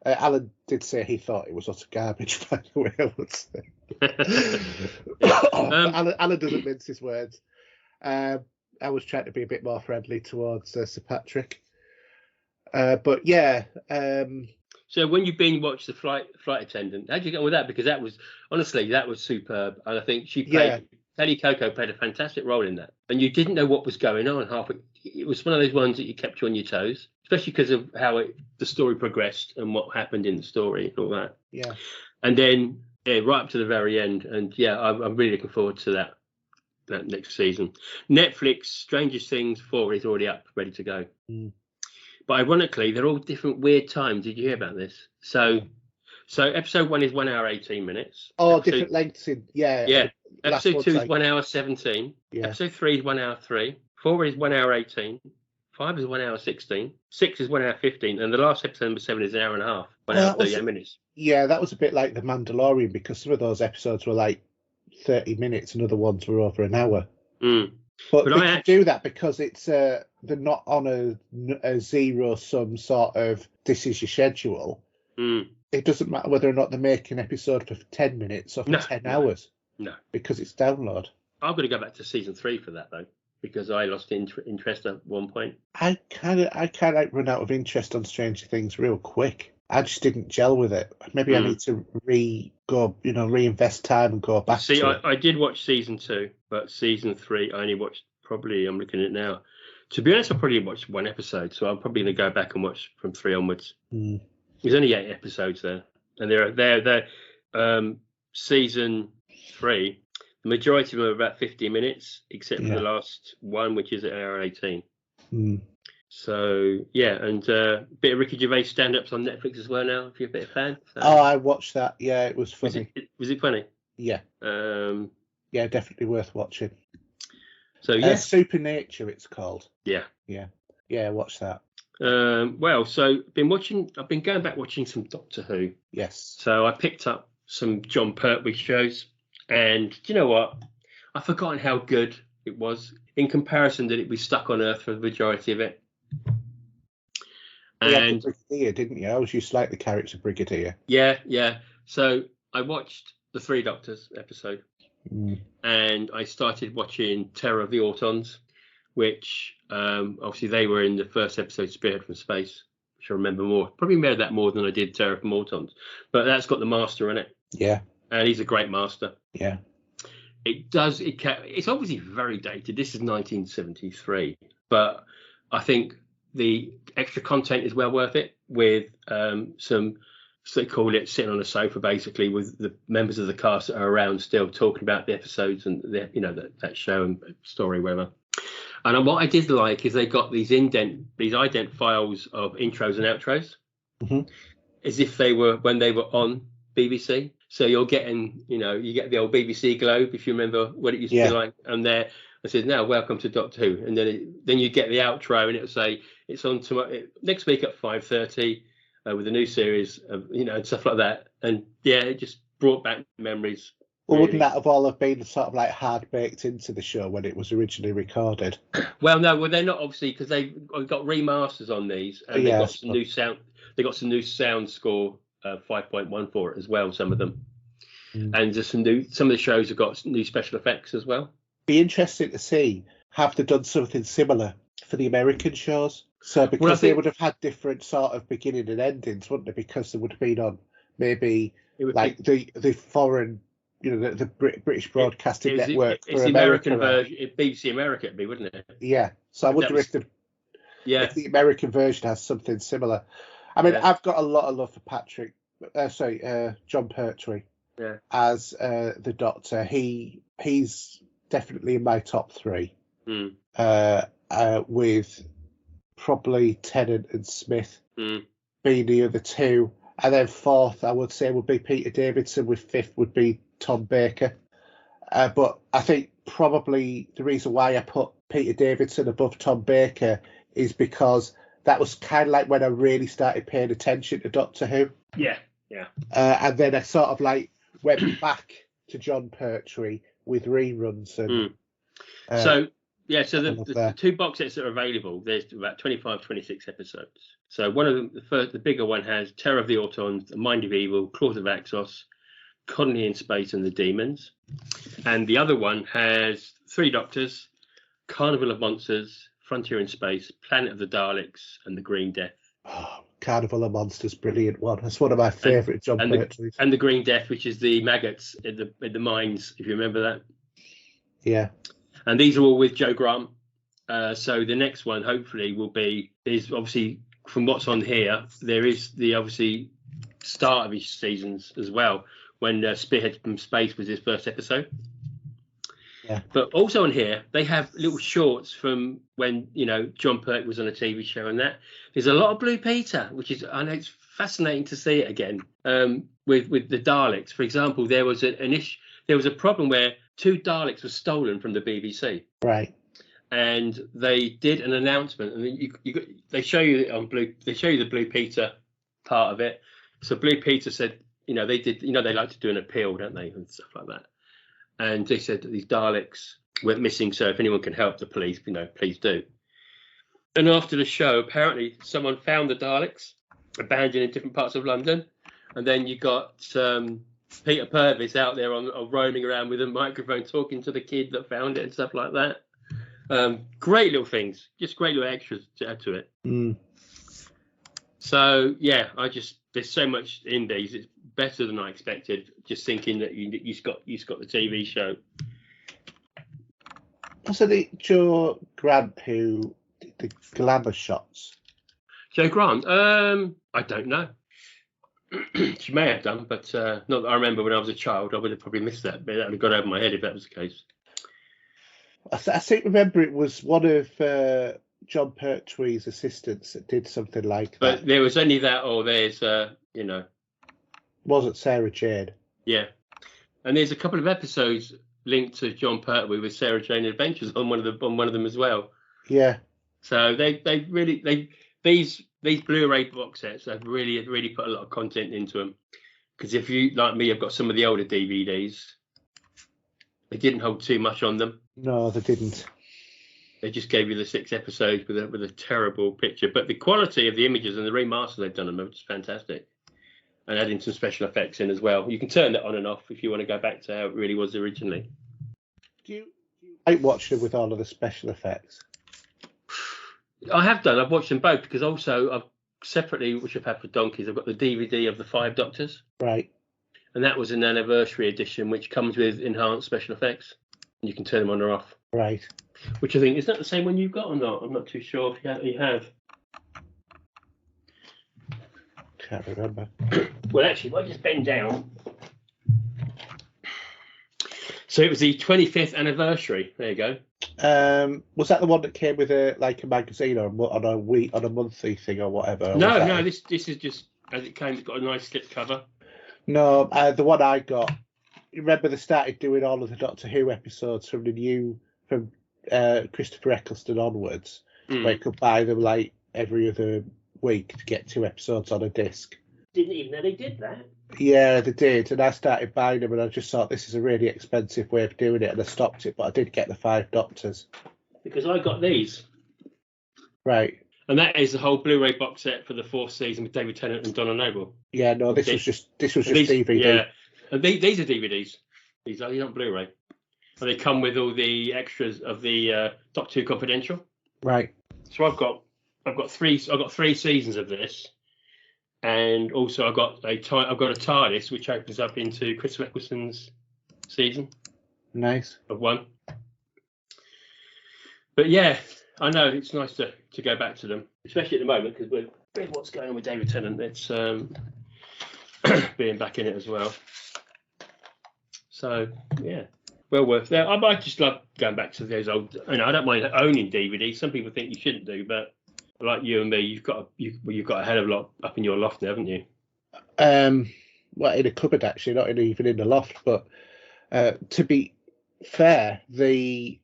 Alan did say he thought it was utter garbage, by the way, I would say. Alan doesn't mince his words. I was trying to be a bit more friendly towards Sir Patrick. But yeah. So when you binge watched the flight attendant, how'd you get on with that? Because that was, honestly, that was superb. And I think she played, Kelly Coco played a fantastic role in that. And you didn't know what was going on it was one of those ones that you kept you on your toes, especially because of how the story progressed and what happened in the story and all that. Yeah. And then right up to the very end. And yeah, I'm really looking forward to that next season. Netflix Strangest Things 4 is already up, ready to go. But ironically, they're all different weird times. Did you hear about this? So episode 1 is 1 hour 18 minutes. Oh, different lengths in Episode 2 is 1 hour 17. Episode 3 is 1 hour 3. 4 is 1 hour 18. 5 is 1 hour 16. 6 is 1 hour 15. And the last episode, number 7, is an hour and a half. 1 hour 38 minutes. Yeah, that was a bit like The Mandalorian, because some of those episodes were like 30 minutes and other ones were over an hour. But they can do that because it's they're not on a zero-sum sort of, this is your schedule. It doesn't matter whether or not they're making an episode for 10 minutes or for 10 hours. No. Because it's download. I'm going to go back to season 3 for that, though, because I lost interest at one point. I kind of run out of interest on Stranger Things real quick. I just didn't gel with it. Maybe I need to reinvest time and go back to it. I did watch season 2, but season 3 I only watched probably, I'm looking at it now. To be honest, I probably watched 1 episode, so I'm probably going to go back and watch from 3 onwards. There's only 8 episodes there, and they're season 3. The majority of them are about 50 minutes, except for the last one, which is an hour 18. So, yeah, and a bit of Ricky Gervais stand-ups on Netflix as well now, if you're a bit of a fan. So. Oh, I watched that. Yeah, it was funny. Was it funny? Yeah. Yeah, definitely worth watching. So, yeah. Supernature, it's called. Yeah. Yeah, watch that. Well, so I've been going back watching some Doctor Who. Yes. So I picked up some John Pertwee shows, and do you know what? I've forgotten how good it was in comparison that we stuck on Earth for the majority of it. And Brigadier, didn't you? I was used to like the character Brigadier. Yeah. So I watched the 3 Doctors episode, and I started watching Terror of the Autons, which obviously they were in the first episode, Spearhead from Space, which I remember more. Probably remember that more than I did Terror from Autons. But that's got the Master in it. Yeah. And he's a great Master. Yeah. It's obviously very dated. This is 1973. But I think the extra content is well worth it, with some, so they call it sitting on a sofa, basically, with the members of the cast that are around still talking about the episodes and that show and story, whatever. And what I did like is they got these ident files of intros and outros, as if they were when they were on BBC. So you're getting, you get the old BBC Globe, if you remember what it used to be like, and they're and says, "Now, welcome to Doctor Who." And then you get the outro, and it'll say it's on next week at 5:30 with a new series of and stuff like that. And yeah, it just brought back memories. Well, wouldn't that have all have been sort of like hard baked into the show when it was originally recorded? Well, no, they're not, obviously, because they've got remasters on these, and they've got some new sound. They got some new sound score 5.1 for it as well. Some of them, and just some of the shows have got new special effects as well. Be interesting to see, have they done something similar for the American shows? So because they would have had different sort of beginning and endings, wouldn't they? Because they would have been on maybe like the foreign, the British Broadcasting Network for the American version. BBC America, it'd be, wouldn't it? Yeah. So I wonder if the American version has something similar. I mean, I've got a lot of love for John Pertwee as the Doctor. He's definitely in my top 3, with probably Tennant and Smith being the other 2. And then 4th, I would say, would be Peter Davidson, with 5th would be Tom Baker. But I think probably the reason why I put Peter Davidson above Tom Baker is because that was kind of like when I really started paying attention to Doctor Who. Yeah. And then I sort of like went back to John Pertwee with reruns. And, so the 2 box sets that are available, there's about 25, 26 episodes. So one of them, the bigger one, has Terror of the Autons, The Mind of Evil, Claws of Axos, Colony in Space and the Demons. And the other one has 3 Doctors, Carnival of Monsters, Frontier in Space, Planet of the Daleks, and The Green Death. Oh, Carnival of Monsters, brilliant one. That's one of my favourite John Pertwees. And The Green Death, which is the maggots in the mines, if you remember that. Yeah. And these are all with Joe Grant. So the next one, hopefully, is obviously, from what's on here, there is the obviously start of his seasons as well, when Spearhead from Space was his first episode. Yeah. But also on here, they have little shorts from when, John Pertwee was on a TV show and that. There's a lot of Blue Peter, I know it's fascinating to see it again, with the Daleks. For example, there was a problem where 2 Daleks were stolen from the BBC. Right. And they did an announcement, and they show you the Blue Peter part of it. So Blue Peter said, they like to do an appeal, don't they, and stuff like that. And they said that these Daleks went missing, so if anyone can help the police, please do. And after the show, apparently someone found the Daleks abandoned in different parts of London, and then you got Peter Purvis out there on roaming around with a microphone talking to the kid that found it and stuff like that. Great little things, just great little extras to add to it. So yeah, there's so much in these. It's better than I expected. Just thinking that you got the TV show. Wasn't it Joe Grant who did the glamour shots? Joe Grant? I don't know. She may have done, but not that I remember. When I was a child, I would have probably missed that. But that would have gone over my head if that was the case. I think remember it was one of John Pertwee's assistants that did something like that. But there was only that, or there's wasn't Sarah Jane? Yeah. And there's a couple of episodes linked to John Pertwee with Sarah Jane Adventures on one of them as well. Yeah. So these Blu-ray box sets have really put a lot of content into them. Because if you, like me, have got some of the older DVDs, they didn't hold too much on them. No, they didn't. They just gave you the 6 episodes with a terrible picture. But the quality of the images and the remasters they've done them are just fantastic. And adding some special effects in as well. You can turn that on and off if you want to go back to how it really was originally. Do you like watching with all of the special effects? I have done. I've watched them both because also I've separately, which I've had for donkeys, I've got the DVD of the 5 Doctors. Right. And that was an anniversary edition, which comes with enhanced special effects. And you can turn them on or off. Right. Which I think, is that the same one you've got or not? I'm not too sure if you have. Can't remember. Well, actually, if I just bend down. So it was the 25th anniversary. There you go. Was that the one that came with a magazine or on a monthly thing or whatever? Or no. This is just as it came. It's got a nice slip cover. No, the one I got. You remember they started doing all of the Doctor Who episodes from Christopher Eccleston onwards, Mm. where you could buy them like every other week to get 2 episodes on a disc. Didn't even know they did that. Yeah, they did, and I started buying them, and I just thought this is a really expensive way of doing it, and I stopped it. But I did get the 5 Doctors. Because I got these. Right. And that is the whole Blu-ray box set for the 4th season with David Tennant and Donna Noble. Yeah, no, this was just These, DVD. Yeah, and these are DVDs. These are not Blu-ray. And they come with all the extras of the Doctor Who Confidential. Right. So I've got 3 seasons of this, and also I've got a TARDIS which opens up into Christopher Eccleston's season. Nice. Of 1. But yeah, I know it's nice to go back to them, especially at the moment because with what's going on with David Tennant, it's being back in it as well. So yeah, well worth it. I just love going back to those old. I don't mind owning DVDs. Some people think you shouldn't do, but like you and me, you've got a hell of a lot up in your loft, haven't you? Well, in a cupboard actually, not even in the loft. But to be fair, the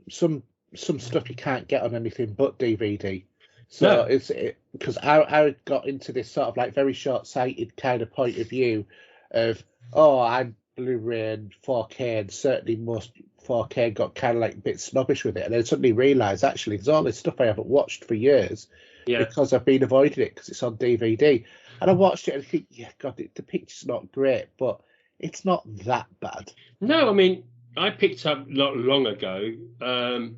some stuff you can't get on anything but DVD. So No. it's because I got into this sort of like very short-sighted kind of point of view of, I'm Blu-ray and 4K, and certainly most 4K got kind of like a bit snobbish with it, and then suddenly realised actually there's all this stuff I haven't watched for years because I've been avoiding it because it's on DVD. And I watched it and I think, yeah, God, the picture's not great, but it's not that bad. No, I mean, I picked up not long ago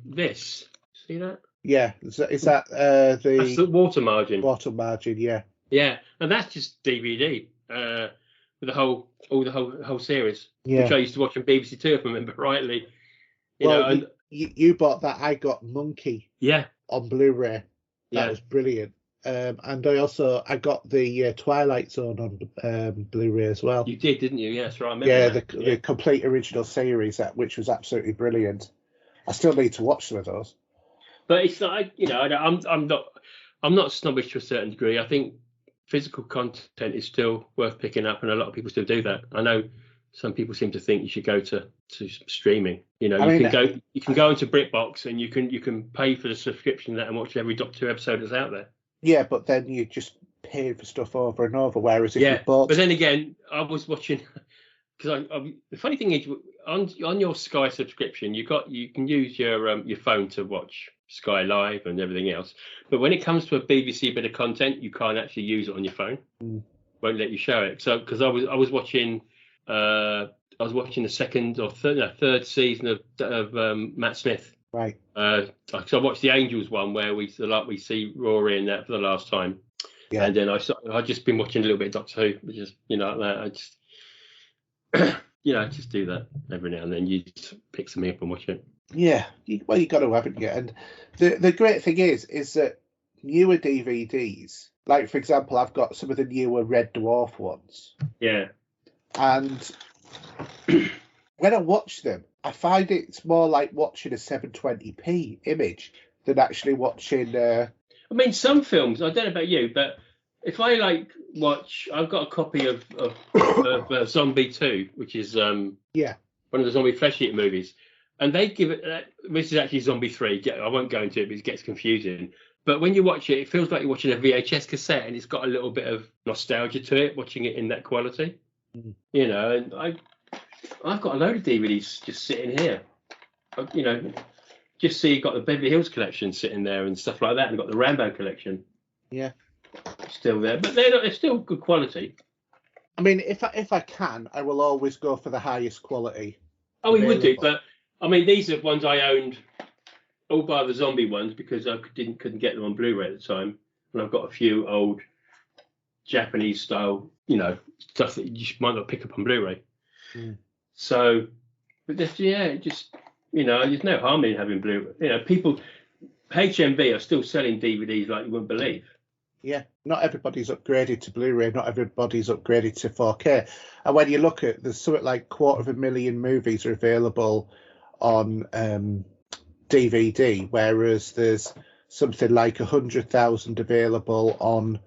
this. See that? Yeah, is that That's the water margin. Water margin, yeah. Yeah, and that's just DVD with the whole series, which I used to watch on BBC Two, if I remember rightly. You bought that. I got Monkey. Yeah. On Blu-ray. That was brilliant. And I got the Twilight Zone on Blu-ray as well. You did, didn't you? Yes, right. I remember the complete original series, which was absolutely brilliant. I still need to watch some of those. But it's like, I'm not snobbish to a certain degree. I think physical content is still worth picking up, and a lot of people still do that. I know some people seem to think you should go to streaming. You can go into BritBox and you can pay for the subscription and watch every Doctor Who episode that's out there. Yeah, but then you just pay for stuff over and over. Whereas if you bought, but then again, I was watching because the funny thing is on your Sky subscription, you can use your phone to watch Sky Live and everything else. But when it comes to a BBC bit of content, you can't actually use it on your phone. Won't let you show it. So because I was watching the second or third season of Matt Smith. Right. So I watched the Angels one where we see Rory in that for the last time. Yeah. And then I just been watching a little bit of Doctor Who, which is like that. I just I just do that every now and then. You just pick something up and watch it. Yeah, you got to, haven't you? And the great thing is that newer DVDs, like for example, I've got some of the newer Red Dwarf ones. Yeah. And when I watch them, I find it's more like watching a 720p image than actually watching. I mean, some films. I don't know about you, but if I watch, I've got a copy of Zombie 2, which is one of the zombie flesh eater movies, and they give it. This is actually Zombie 3. I won't go into it because it gets confusing. But when you watch it, it feels like you're watching a VHS cassette, and it's got a little bit of nostalgia to it, watching it in that quality. And I've got a load of DVDs just sitting here. Just see you've got the Beverly Hills collection sitting there and stuff like that, and got the Rambo collection. Yeah. Still there, but they're still good quality. I mean, if I can, I will always go for the highest quality. Oh, we would do, but I mean, these are ones I owned, all bar the zombie ones, because I couldn't get them on Blu-ray at the time, and I've got a few old Japanese style, stuff that you just might not pick up on Blu-ray. So, but there's no harm in having Blu-ray. People, HMV are still selling DVDs like you wouldn't believe. Yeah, not everybody's upgraded to Blu-ray, not everybody's upgraded to 4K. And when you look at, there's something like 250,000 movies are available on DVD, whereas there's something like 100,000 available on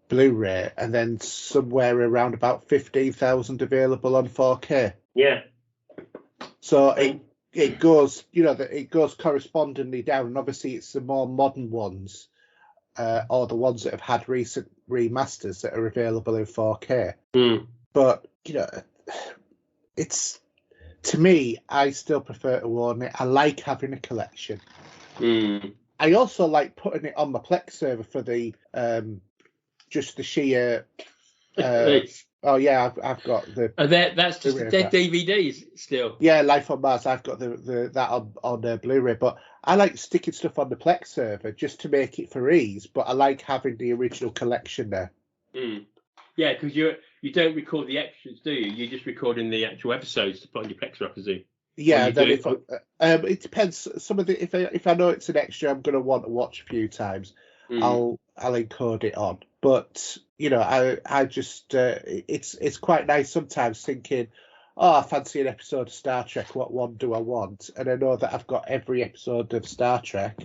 Blu-ray, and then somewhere around about 15,000 available on 4K. Yeah. So it goes, it goes correspondingly down, and obviously it's the more modern ones, or the ones that have had recent remasters that are available in 4K. But it's, to me, I still prefer to own it. I like having a collection. I also like putting it on my Plex server for the just the sheer. Oh yeah, I've got the. That's just dead DVDs still. Yeah, Life on Mars. I've got that on Blu-ray, but I like sticking stuff on the Plex server just to make it for ease. But I like having the original collection there. Yeah, because you don't record the extras, do you? You're just recording the actual episodes to put on your Plex, I presume. Yeah, then it depends. Some of the if I know it's an extra, I'm going to want to watch a few times. I'll encode it on. But I just it's quite nice sometimes thinking, I fancy an episode of Star Trek. What one do I want? And I know that I've got every episode of Star Trek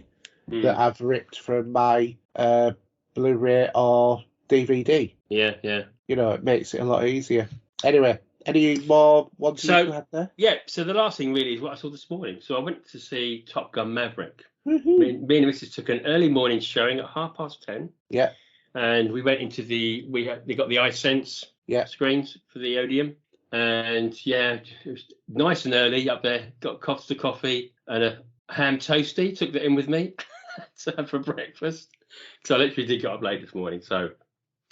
that I've ripped from my Blu-ray or DVD. Yeah. It makes it a lot easier. Anyway. Any more ones you had there? Yeah, so the last thing really is what I saw this morning. So I went to see Top Gun Maverick. Me and Mrs. took an early morning showing at 10:30. Yeah. And we went into they got the iSense screens for the Odeon. And yeah, it was nice and early up there. Got Costa coffee and a ham toasty. Took that in with me to have for breakfast. Because I literally did get up late this morning, so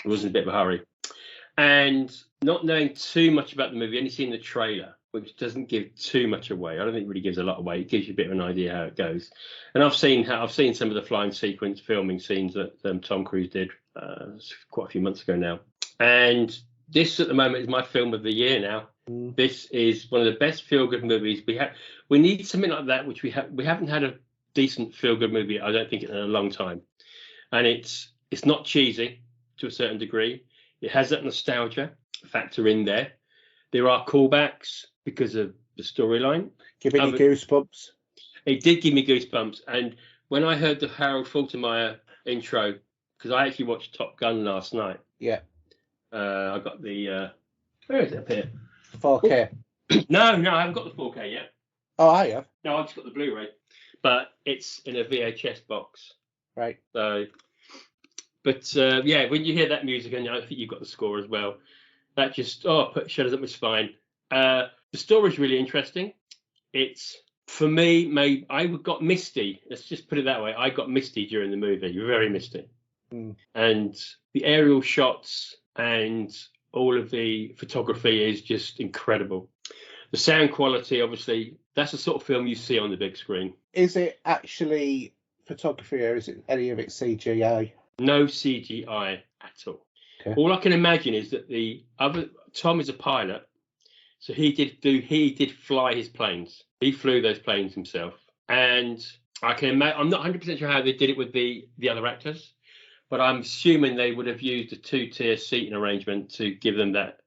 it was in a bit of a hurry. And not knowing too much about the movie, only seeing the trailer, which doesn't give too much away. I don't think it really gives a lot away. It gives you a bit of an idea how it goes. And I've seen some of the flying sequence filming scenes that Tom Cruise did quite a few months ago now. And this at the moment is my film of the year now. This is one of the best feel-good movies we have. We need something like that, which we haven't had a decent feel-good movie, I don't think, in a long time. And it's not cheesy to a certain degree. It has that nostalgia factor in there. There are callbacks because of the storyline. Giving you goosebumps. It did give me goosebumps. And when I heard the Harold Faltermeyer intro, because I actually watched Top Gun last night. Yeah. I got the... where is it up here? 4K. No, I haven't got the 4K yet. Oh, I have. No, I've just got the Blu-ray. But it's in a VHS box. Right. So... But yeah, when you hear that music, and I think you've got the score as well, that just shudders up my spine. The story's really interesting. It's, for me, I got misty. Let's just put it that way. I got misty during the movie, very misty. And the aerial shots and all of the photography is just incredible. The sound quality, obviously, that's the sort of film you see on the big screen. Is it actually photography, or is it any of it CGI? No CGI at all. Okay. All I can imagine is that Tom is a pilot, so he did fly his planes. He flew those planes himself, and I can imagine. I'm not 100% sure how they did it with the other actors, but I'm assuming they would have used a 2-tier seating arrangement to give them that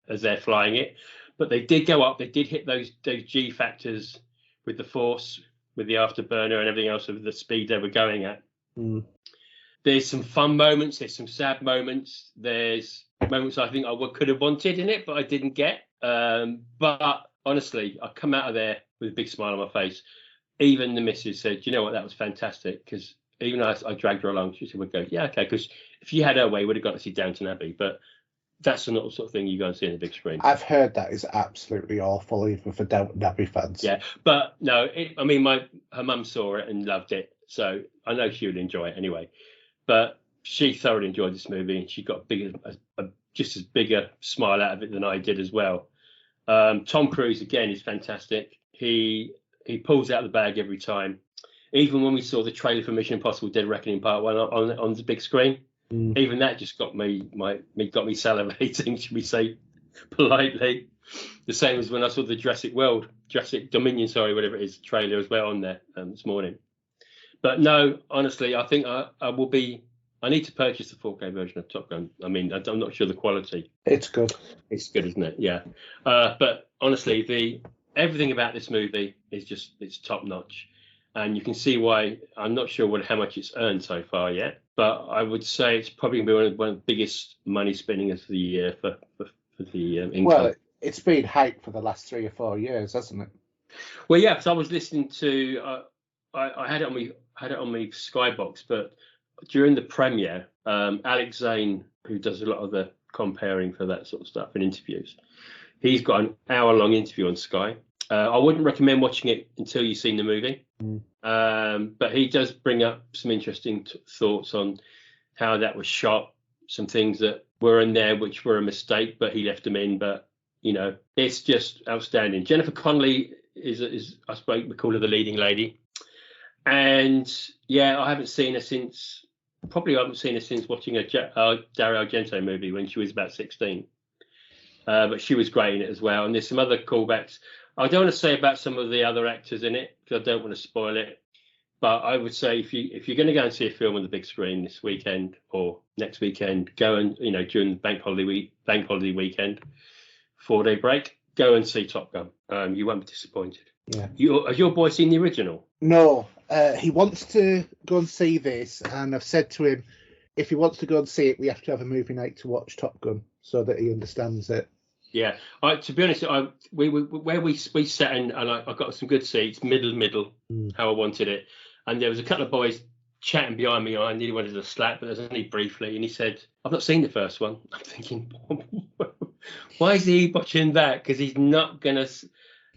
as they're flying it. But they did go up. They did hit those G factors with the force, with the afterburner and everything else of the speed they were going at. There's some fun moments. There's some sad moments. There's moments I think I could have wanted in it, but I didn't get. But honestly, I come out of there with a big smile on my face. Even the missus said, you know what, that was fantastic. Because even though I dragged her along, she would go, yeah, okay. Because if you had her way, we would have got to see Downton Abbey. But that's the sort of thing you go and see on the big screen. I've heard that is absolutely awful, even for Downton Abbey fans. Yeah, but no, her mum saw it and loved it. So I know she would enjoy it anyway. But she thoroughly enjoyed this movie, and she got just as big a smile out of it than I did as well. Tom Cruise, again, is fantastic. He pulls out the bag every time. Even when we saw the trailer for Mission Impossible Dead Reckoning Part 1 on the big screen, even that just got me salivating, should we say politely. The same as when I saw the Jurassic Dominion, whatever it is, trailer as well on there this morning. But no, honestly, I think I need to purchase the 4K version of Top Gun. I mean, I'm not sure the quality. It's good. It's good, isn't it? Yeah. But honestly, everything about this movie is it's top notch. And you can see why. I'm not sure how much it's earned so far yet, but I would say it's probably going to be one of the biggest money spendingers of the year for the income. Well, it's been hyped for the last 3 or 4 years, hasn't it? Well, yeah, because I was listening to. I had it on my Skybox, but during the premiere, Alex Zane, who does a lot of the comparing for that sort of stuff and interviews, he's got an hour-long interview on Sky. I wouldn't recommend watching it until you've seen the movie, but he does bring up some interesting thoughts on how that was shot, some things that were in there which were a mistake, but he left them in. But it's just outstanding. Jennifer Connelly is I suppose we call her the leading lady, and yeah, I haven't seen her since watching a Dario Argento movie when she was about 16. But she was great in it as well. And there's some other callbacks. I don't want to say about some of the other actors in it because I don't want to spoil it. But I would say if you're going to go and see a film on the big screen this weekend or next weekend, go and during the bank holiday weekend, 4-day break, go and see Top Gun. You won't be disappointed. Yeah. Has your boy seen the original? No, he wants to go and see this, and I've said to him, if he wants to go and see it, we have to have a movie night to watch Top Gun so that he understands it. Yeah, to be honest, we sat in, and I got some good seats, middle, how I wanted it, and there was a couple of boys chatting behind me. I nearly wanted to slap, but there was only briefly, and he said, "I've not seen the first one." I'm thinking, why is he watching that? Because he's not gonna.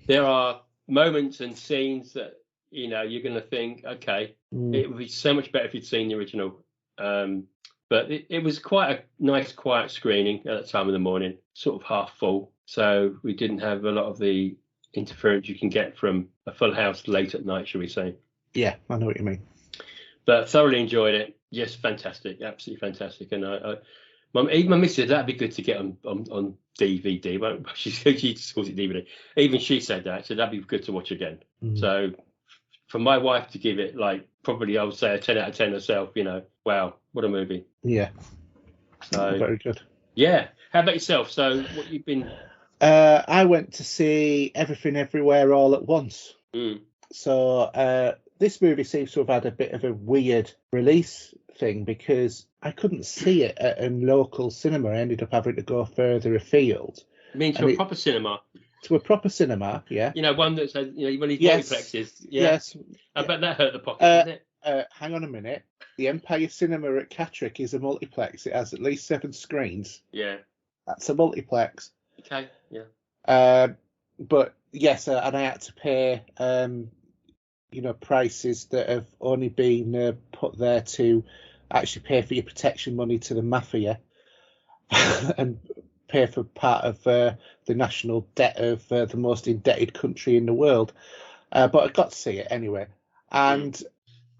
There are moments and scenes that you're gonna think, okay, it would be so much better if you'd seen the original. But it was quite a nice, quiet screening at that time of the morning, sort of half full. So we didn't have a lot of the interference you can get from a full house late at night, shall we say. Yeah, I know what you mean. But thoroughly enjoyed it. Yes, fantastic, absolutely fantastic. And even my missus, that'd be good to get on DVD. Well, she just calls it DVD. Even she said that, so that'd be good to watch again. So for my wife to give it, probably I would say a 10 out of 10 herself, wow, what a movie. Yeah. So very good. Yeah. How about yourself? So what you've been... I went to see Everything Everywhere All at Once. So this movie seems to have had a bit of a weird release thing because I couldn't see it at a local cinema. I ended up having to go further afield. You mean to a proper cinema? To a proper cinema, yeah. One that's one of these multiplexes. Yeah. Yes. I bet that hurt the pocket, didn't it? Hang on a minute. The Empire Cinema at Catterick is a multiplex. It has at least 7 screens. Yeah. That's a multiplex. Okay, yeah. But yes, and I had to pay, prices that have only been put there to actually pay for your protection money to the mafia and pay for part of the national debt of the most indebted country in the world. But I got to see it anyway. And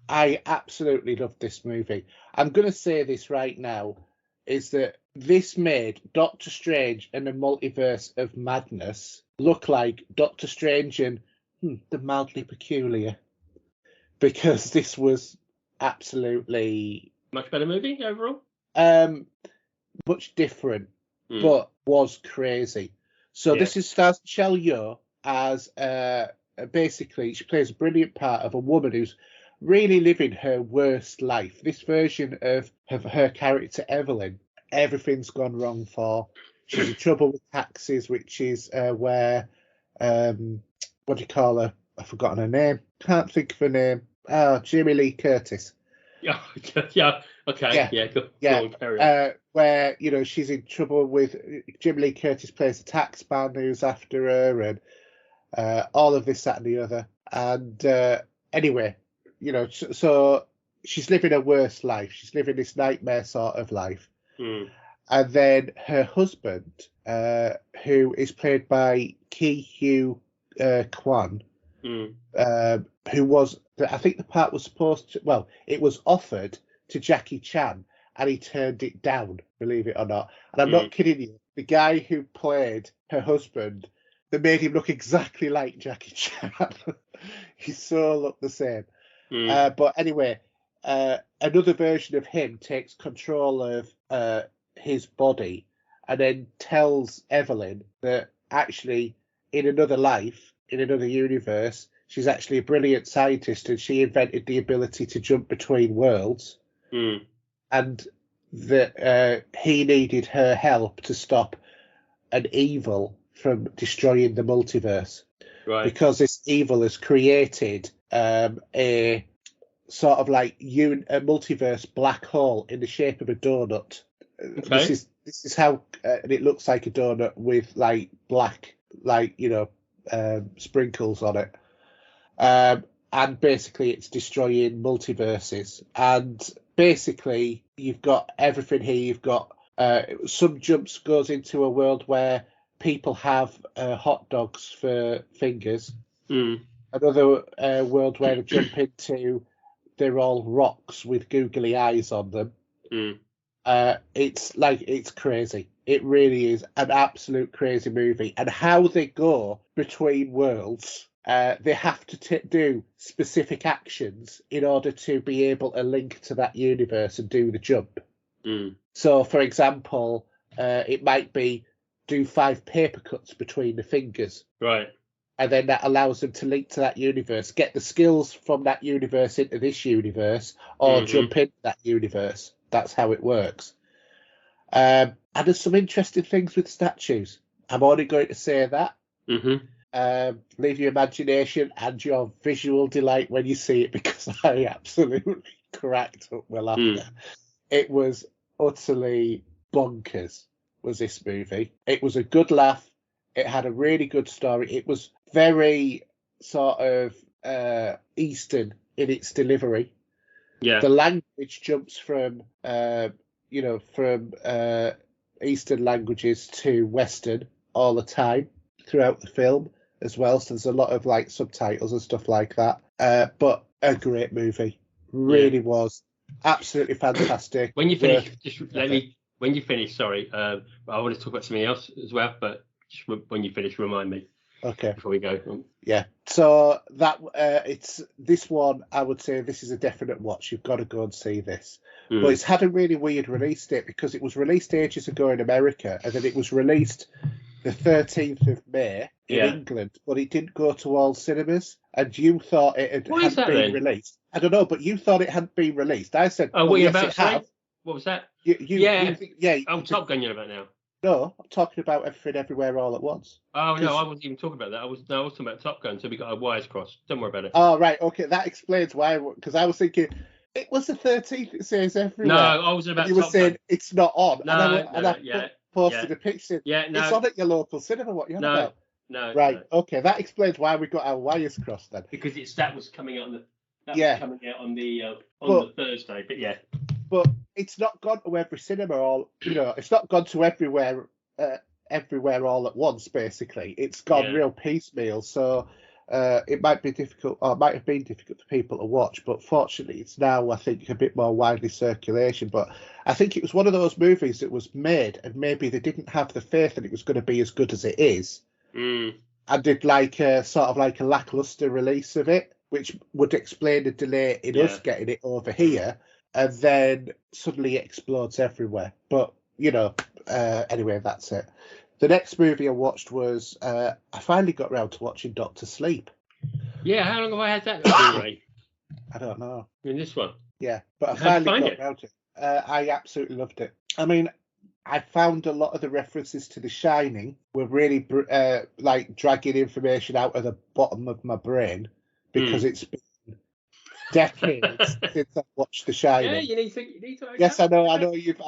I absolutely loved this movie. I'm going to say this right now, is that this made Doctor Strange and the Multiverse of Madness look like Doctor Strange and the Mildly Peculiar. Because this was absolutely... Much better movie overall? Much different, but was crazy. So this is stars Michelle Yeoh as basically she plays a brilliant part of a woman who's really living her worst life. This version of her character Evelyn, everything's gone wrong for. She's in trouble with taxes, which is where what do you call her? I've forgotten her name. Can't think of her name. Jamie Lee Curtis. Yeah. Okay. Yeah. Go on, carry on. Where she's in trouble with Jamie Lee Curtis plays a tax man who's after her, and all of this, that, and the other. And anyway, so she's living her worst life. She's living this nightmare sort of life. And then her husband, who is played by Ki-Hugh Kwan, who was, I think the part was supposed to, well, it was offered to Jackie Chan and he turned it down, believe it or not. And I'm not kidding you. The guy who played her husband, they made him look exactly like Jackie Chan. He so looked the same. But anyway, another version of him takes control of his body and then tells Evelyn that actually in another life, in another universe, she's actually a brilliant scientist and she invented the ability to jump between worlds. And that he needed her help to stop an evil from destroying the multiverse. Right. because this evil has created a sort of like a multiverse black hole in the shape of a donut. Okay. This is how and it looks like a donut with like black, like sprinkles on it. And basically it's destroying multiverses. And basically you've got everything here. You've got some jumps goes into a world where people have hot dogs for fingers. Another world where they jump into, they're all rocks with googly eyes on them. It's crazy. It really is an absolute crazy movie. And how they go between worlds, they have to do specific actions in order to be able to link to that universe and do the jump. So, for example, it might be do 5 paper cuts between the fingers. Right. And then that allows them to link to that universe, get the skills from that universe into this universe, or jump into that universe. That's how it works. And there's some interesting things with statues. I'm only going to say that. Leave your imagination and your visual delight when you see it, because I absolutely cracked up my laughter. It was utterly bonkers, was this movie. It was a good laugh. It had a really good story. It was very sort of Eastern in its delivery. Yeah. The language jumps from Eastern languages to Western all the time throughout the film as well. So there's a lot of like subtitles and stuff like that. But a great movie. Really was. Absolutely fantastic. When you finish, when you finish, sorry, I want to talk about something else as well, but just when you finish, remind me. Okay. Before we go. Yeah. So that it's this one. I would say this is a definite watch. You've got to go and see this. But it's had a really weird release date, because it was released ages ago in America, and then it was released the 13th of May in England, but it didn't go to all cinemas. And you thought it hadn't been released. I don't know, but you thought it hadn't been released. I said, "Oh, what are you yes, about? What was that?" Top Gun, you're about now. No, I'm talking about Everything Everywhere All at Once. Oh, no, I wasn't even talking about that. I was talking about Top Gun, so we got our wires crossed. Don't worry about it. Oh, right, okay, that explains why, because I was thinking, it was the 13th, it says everywhere. No, I was about you were saying it's not on. I posted a picture. Yeah, no. It's on at your local cinema, what you're on about? No. Right, okay, that explains why we got our wires crossed then. Because that was coming out on the Thursday, but yeah. But it's not gone to every cinema, it's not gone to everywhere all at once, basically. It's gone real piecemeal, so it might be difficult, or it might have been difficult for people to watch, but fortunately it's now, I think, a bit more widely circulation. But I think it was one of those movies that was made, and maybe they didn't have the faith that it was going to be as good as it is, and did like a sort of like a lackluster release of it, which would explain the delay in us getting it over here, and then suddenly it explodes everywhere. But anyway, that's it. The next movie I watched was I finally got around to watching Doctor Sleep. Yeah, how long have I had that Blu-ray? I don't know. In this one? Yeah, but I finally got around to it. I absolutely loved it. I mean, I found a lot of the references to The Shining were really like dragging information out of the bottom of my brain, because it's been decades since I watched The Shining. Yeah, you need to. Yes, I know you've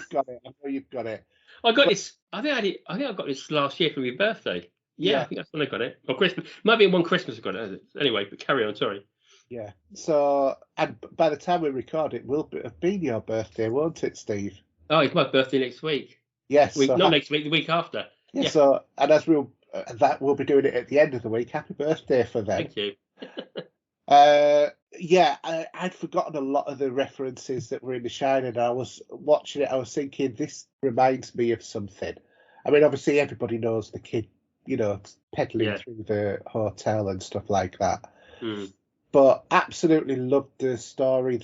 got it. I got this. I think I got this last year for my birthday. Yeah, I think that's when I got it. Or Christmas. Might be one Christmas I got it. Anyway, but carry on. Sorry. Yeah. So, and by the time we record, it will have been your birthday, won't it, Steve? Oh, it's my birthday next week. Yes. Not next week. The week after. Yeah. So, and as we'll be doing it at the end of the week. Happy birthday for them. Thank you. I'd forgotten a lot of the references that were in The Shining. I was watching it, I was thinking, this reminds me of something. I mean, obviously everybody knows the kid, peddling through the hotel and stuff like that. But absolutely loved the story.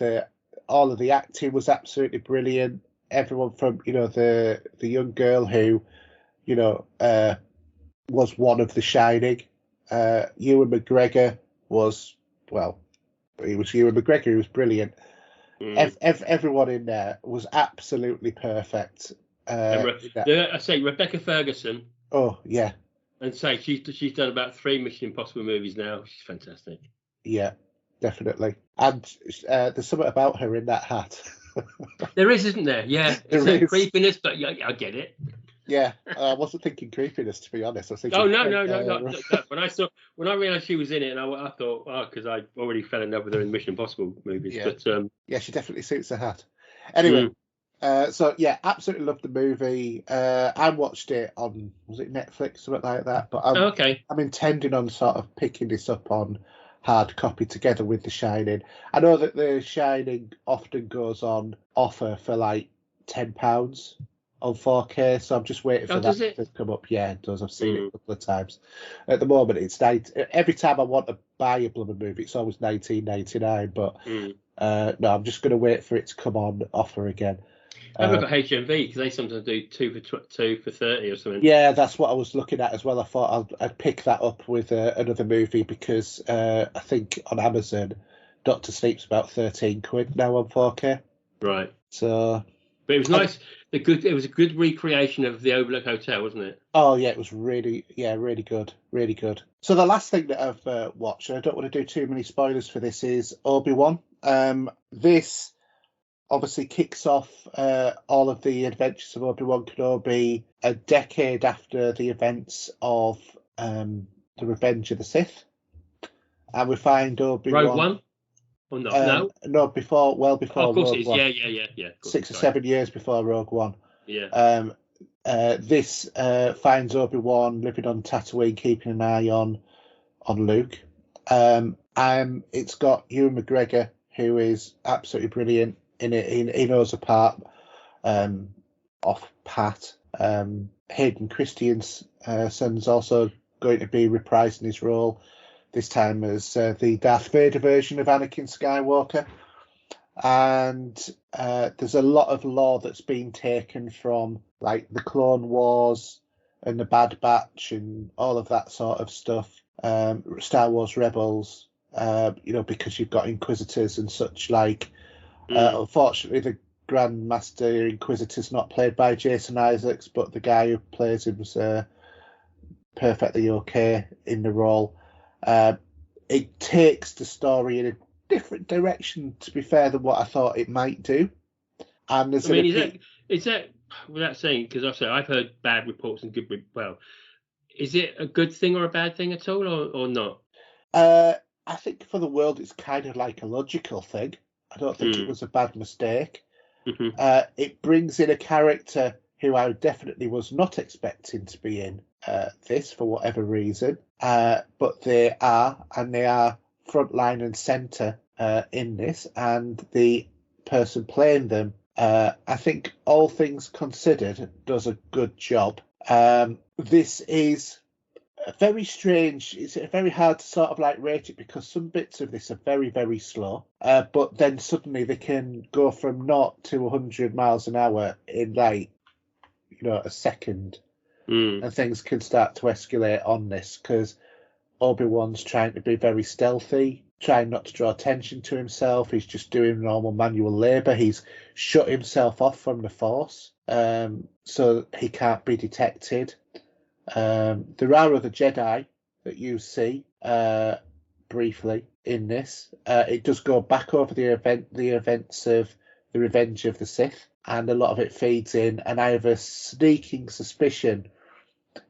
All of the acting was absolutely brilliant. Everyone from, the young girl who, was one of The Shining. Ewan McGregor was, he was Ewan McGregor. He was brilliant. Everyone in there was absolutely perfect. I say Rebecca Ferguson. Oh yeah, And say she's done about 3 Mission Impossible movies now. She's fantastic. Yeah, definitely. And there's something about her in that hat. There is, isn't there? Yeah, it's There that is. creepiness, but yeah, I get it. Yeah, I wasn't thinking creepiness, to be honest. I was thinking. Oh no. When I realised she was in it, and I thought, because I already fell in love with her in Mission Impossible movies. Yeah. But yeah, she definitely suits the hat. Anyway, so yeah, absolutely loved the movie. I watched it on, was it Netflix, something like that? But I'm intending on sort of picking this up on hard copy together with The Shining. I know that The Shining often goes on offer for like £10 on 4K, so I'm just waiting for that to come up. Yeah, it does. I've seen it a couple of times. At the moment, it's every time I want to buy a Blubber movie, it's always £19.99. But no, I'm just going to wait for it to come on offer again. I've got HMV because they sometimes do 2 for 30 or something. Yeah, that's what I was looking at as well. I thought I'd pick that up with another movie because I think on Amazon, Doctor Sleep's about £13 now on 4K. Right. So. But it was nice. It was a good recreation of the Overlook Hotel, wasn't it? Oh yeah, it was really good, really good. So the last thing that I've watched, and I don't want to do too many spoilers for this, is Obi-Wan. This obviously kicks off all of the adventures of Obi-Wan Kenobi a decade after the events of The Revenge of the Sith, and we find Obi-Wan. Rogue One. Or not? No, before Rogue One. Yeah. 6 or 7 years before Rogue One. Yeah. This finds Obi-Wan living on Tatooine, keeping an eye on Luke. It's got Ewan McGregor, who is absolutely brilliant in it. He knows a part off Pat. Hayden Christensen's also going to be reprising his role, this time as the Darth Vader version of Anakin Skywalker. And there's a lot of lore that's been taken from like the Clone Wars and the Bad Batch and all of that sort of stuff. Star Wars Rebels, because you've got Inquisitors and such like. Unfortunately, the Grand Master Inquisitor's not played by Jason Isaacs, but the guy who plays him was perfectly okay in the role. It takes the story in a different direction, to be fair, than what I thought it might do. And is that without saying, because I've heard bad reports and good. Well, is it a good thing or a bad thing at all, or not? I think for the world, it's kind of like a logical thing. I don't think it was a bad mistake. Mm-hmm. It brings in a character who I definitely was not expecting to be in this for whatever reason. But they are frontline and centre in this, and the person playing them, I think, all things considered, does a good job. This is very strange. It's very hard to sort of like rate it because some bits of this are very, very slow, but then suddenly they can go from 0 to 100 miles an hour in like, a second. And things can start to escalate on this because Obi-Wan's trying to be very stealthy, trying not to draw attention to himself. He's just doing normal manual labour. He's shut himself off from the Force, so he can't be detected. There are other Jedi that you see briefly in this. It does go back over the events of The Revenge of the Sith, and a lot of it feeds in, and I have a sneaking suspicion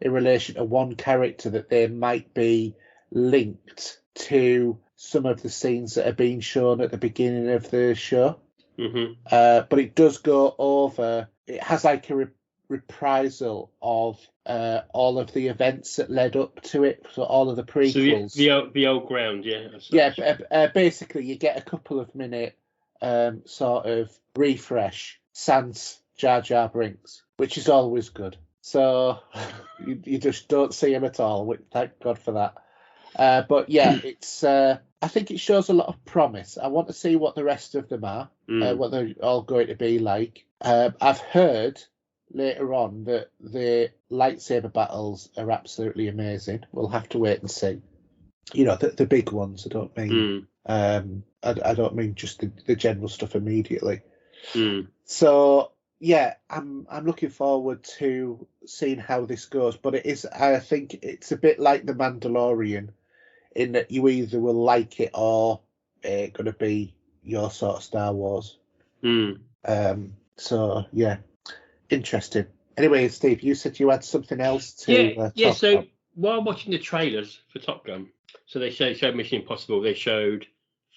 in relation to one character that they might be linked to some of the scenes that are being shown at the beginning of the show. Mm-hmm. But it does go over, it has like a reprisal of all of the events that led up to it, so all of the prequels. So the old ground, yeah. Yeah, basically you get a couple of minute sort of refresh sans Jar Jar Binks, which is always good. So you just don't see him at all. Thank God for that. But yeah, it's. I think it shows a lot of promise. I want to see what the rest of them are, what they're all going to be like. I've heard later on that the lightsaber battles are absolutely amazing. We'll have to wait and see. The big ones. I don't mean. I don't mean just the general stuff immediately. So yeah, I'm looking forward to seeing how this goes. But I think it's a bit like The Mandalorian, in that you either will like it or it's going to be your sort of Star Wars. So yeah, interesting. Anyway, Steve, you said you had something else to talk so about. While watching the trailers for Top Gun, so they showed Mission Impossible, they showed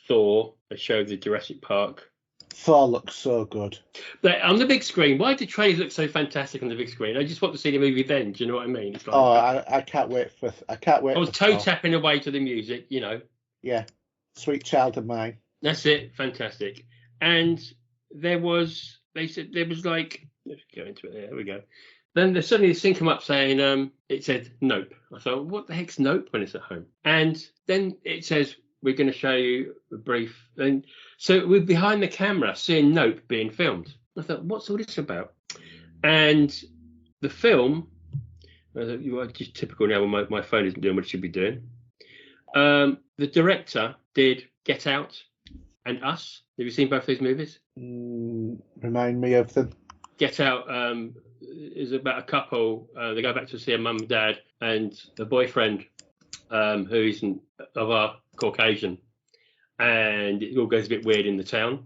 Thor, they showed the Jurassic Park. Thor looks so good. But on the big screen, why do trailers look so fantastic on the big screen? I just want to see the movie then. Do you know what I mean? It's like, I can't wait for. I can't wait. I was toe tapping away to the music, you know. Yeah, Sweet Child of Mine. That's it, fantastic. And they said there was like, let's go into it. There we go. Then there's suddenly this thing come up saying, it said Nope. I thought, what the heck's Nope when it's at home? And then it says, we're going to show you a brief. And so we're behind the camera seeing Nope being filmed. I thought, what's all this about? And the film, you are just typical now when my phone isn't doing what it should be doing. The director did Get Out and Us. Have you seen both those movies? Remind me of them. Get Out is about a couple. They go back to see a mum and dad, and the boyfriend, who isn't of our Caucasian, and it all goes a bit weird in the town.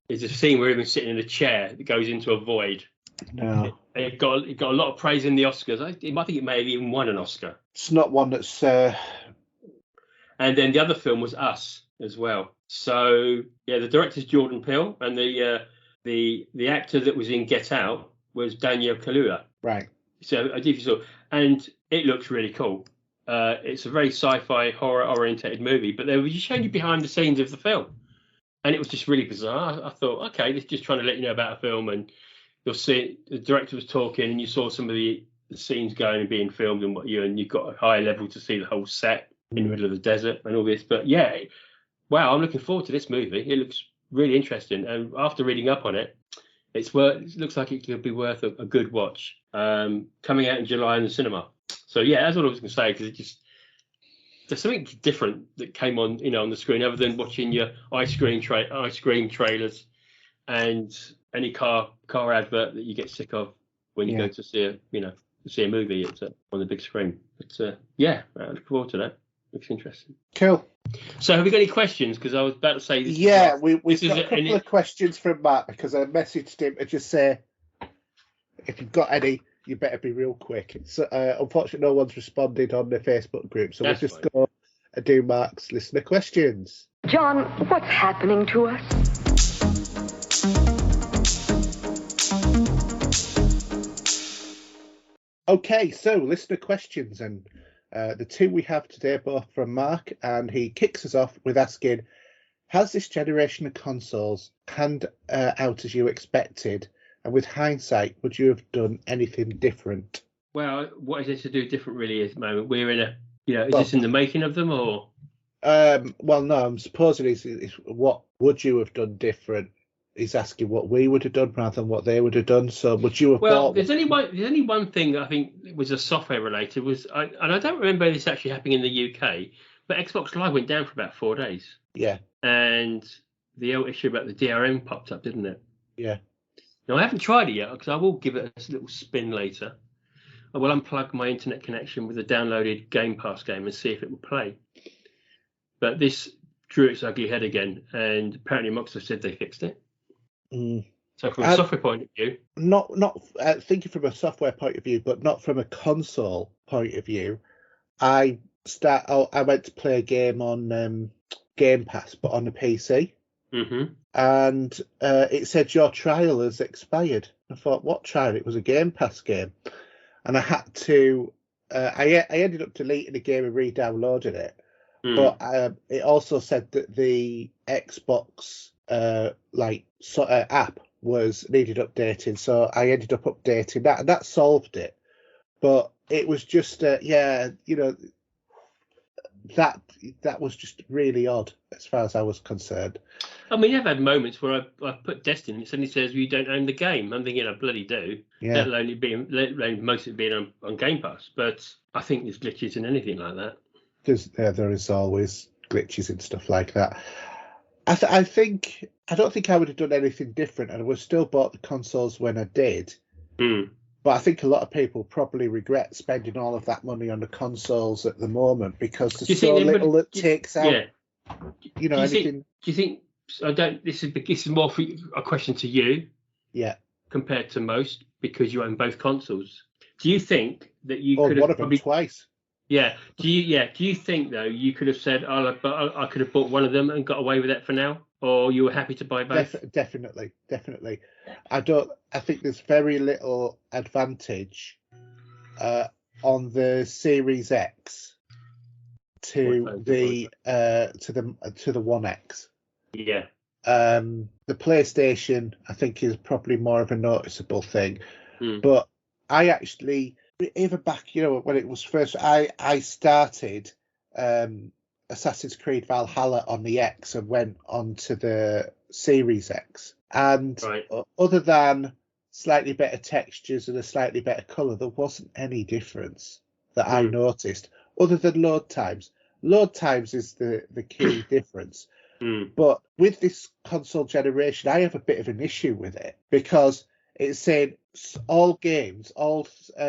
There's a scene where he's sitting in a chair that goes into a void. No. It got a lot of praise in the Oscars. I think it may have even won an Oscar. It's not one that's. And then the other film was Us as well. So yeah, the director's Jordan Peele, and the actor that was in Get Out was Daniel Kaluuya. Right. So I did saw, and it looks really cool. It's a very sci-fi horror orientated movie, but they were just showing you behind the scenes of the film, and it was just really bizarre. I thought, okay, this is just trying to let you know about a film, and you'll see the director was talking, and you saw some of the scenes going and being filmed, and and you've got a high level to see the whole set in the middle of the desert and all this. But yeah, wow, I'm looking forward to this movie. It looks really interesting, and after reading up on it, it looks like it could be worth a good watch. Coming out in July in the cinema. So yeah, that's what I was going to say, because there's something different that came on, on the screen, other than watching your ice cream trailers and any car advert that you get sick of when you go to see a movie. It's on the big screen. But yeah, I look forward to that. Looks interesting. Cool. So have we got any questions? Because I was about to say this. Yeah, we've got a couple of questions from Matt, because I messaged him to just say, if you've got any, you better be real quick. So unfortunately, no one's responded on the Facebook group, so we'll just go and do Mark's listener questions. John, what's happening to us? Okay, so listener questions, and the two we have today are both from Mark, and he kicks us off with asking, has this generation of consoles panned out as you expected? And with hindsight, would you have done anything different? Well, what is there to do different really at the moment? We're in is this in the making of them, or? Well, no, I'm supposing it's what would you have done different? He's asking what we would have done rather than what they would have done. So would you have bought? There's only one thing that I think was a software related, and I don't remember this actually happening in the UK, but Xbox Live went down for about 4 days. Yeah. And the old issue about the DRM popped up, didn't it? Yeah. Now, I haven't tried it yet, because I will give it a little spin later. I will unplug my internet connection with a downloaded Game Pass game and see if it will play. But this drew its ugly head again, and apparently Microsoft said they fixed it. So from a software point of view, not thinking from a software point of view, but not from a console point of view, I went to play a game on Game Pass, but on a PC. Mm-hmm. And it said your trial has expired. I thought, what trial? It was a Game Pass game, and I had to. I ended up deleting the game and re-downloading it. But it also said that the Xbox app was needed updating, so I ended up updating that, and that solved it. But it was just that was just really odd as far as I was concerned. I mean, I've had moments where I put Destiny and it suddenly says you don't own the game. I'm thinking I bloody do. Yeah. Let alone most of it being on Game Pass. But I think there's glitches in anything like that. There is always glitches and stuff like that. I think I don't think I would have done anything different, and I would have still bought the consoles when I did. But I think a lot of people probably regret spending all of that money on the consoles at the moment because there's so little that takes out. Yeah. You know, anything. Do you think? I don't. This is more for a question to you. Yeah. Compared to most, because you own both consoles. Do you think that you could have have probably twice? Yeah. Do you think though you could have said, I could have bought one of them and got away with it for now, or you were happy to buy both? Definitely. I think there's very little advantage on the Series X to the One X. Yeah. The PlayStation, I think, is probably more of a noticeable thing. But I actually, even back, when it was first, I started Assassin's Creed Valhalla on the X and went on to the Series X. And other than slightly better textures and a slightly better colour, there wasn't any difference that I noticed, other than load times. Load times is the key difference. But with this console generation, I have a bit of an issue with it because it's saying all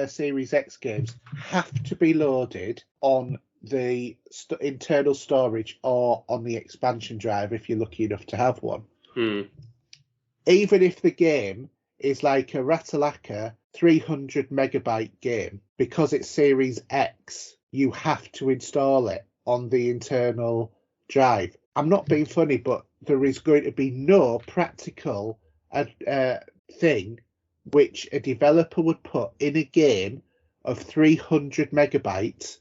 Series X games have to be loaded on the internal storage or on the expansion drive if you're lucky enough to have one. Even if the game is like a Ratalaka 300 megabyte game, because it's Series X, you have to install it on the internal drive. I'm not being funny, but there is going to be no practical thing which a developer would put in a game of 300 megabytes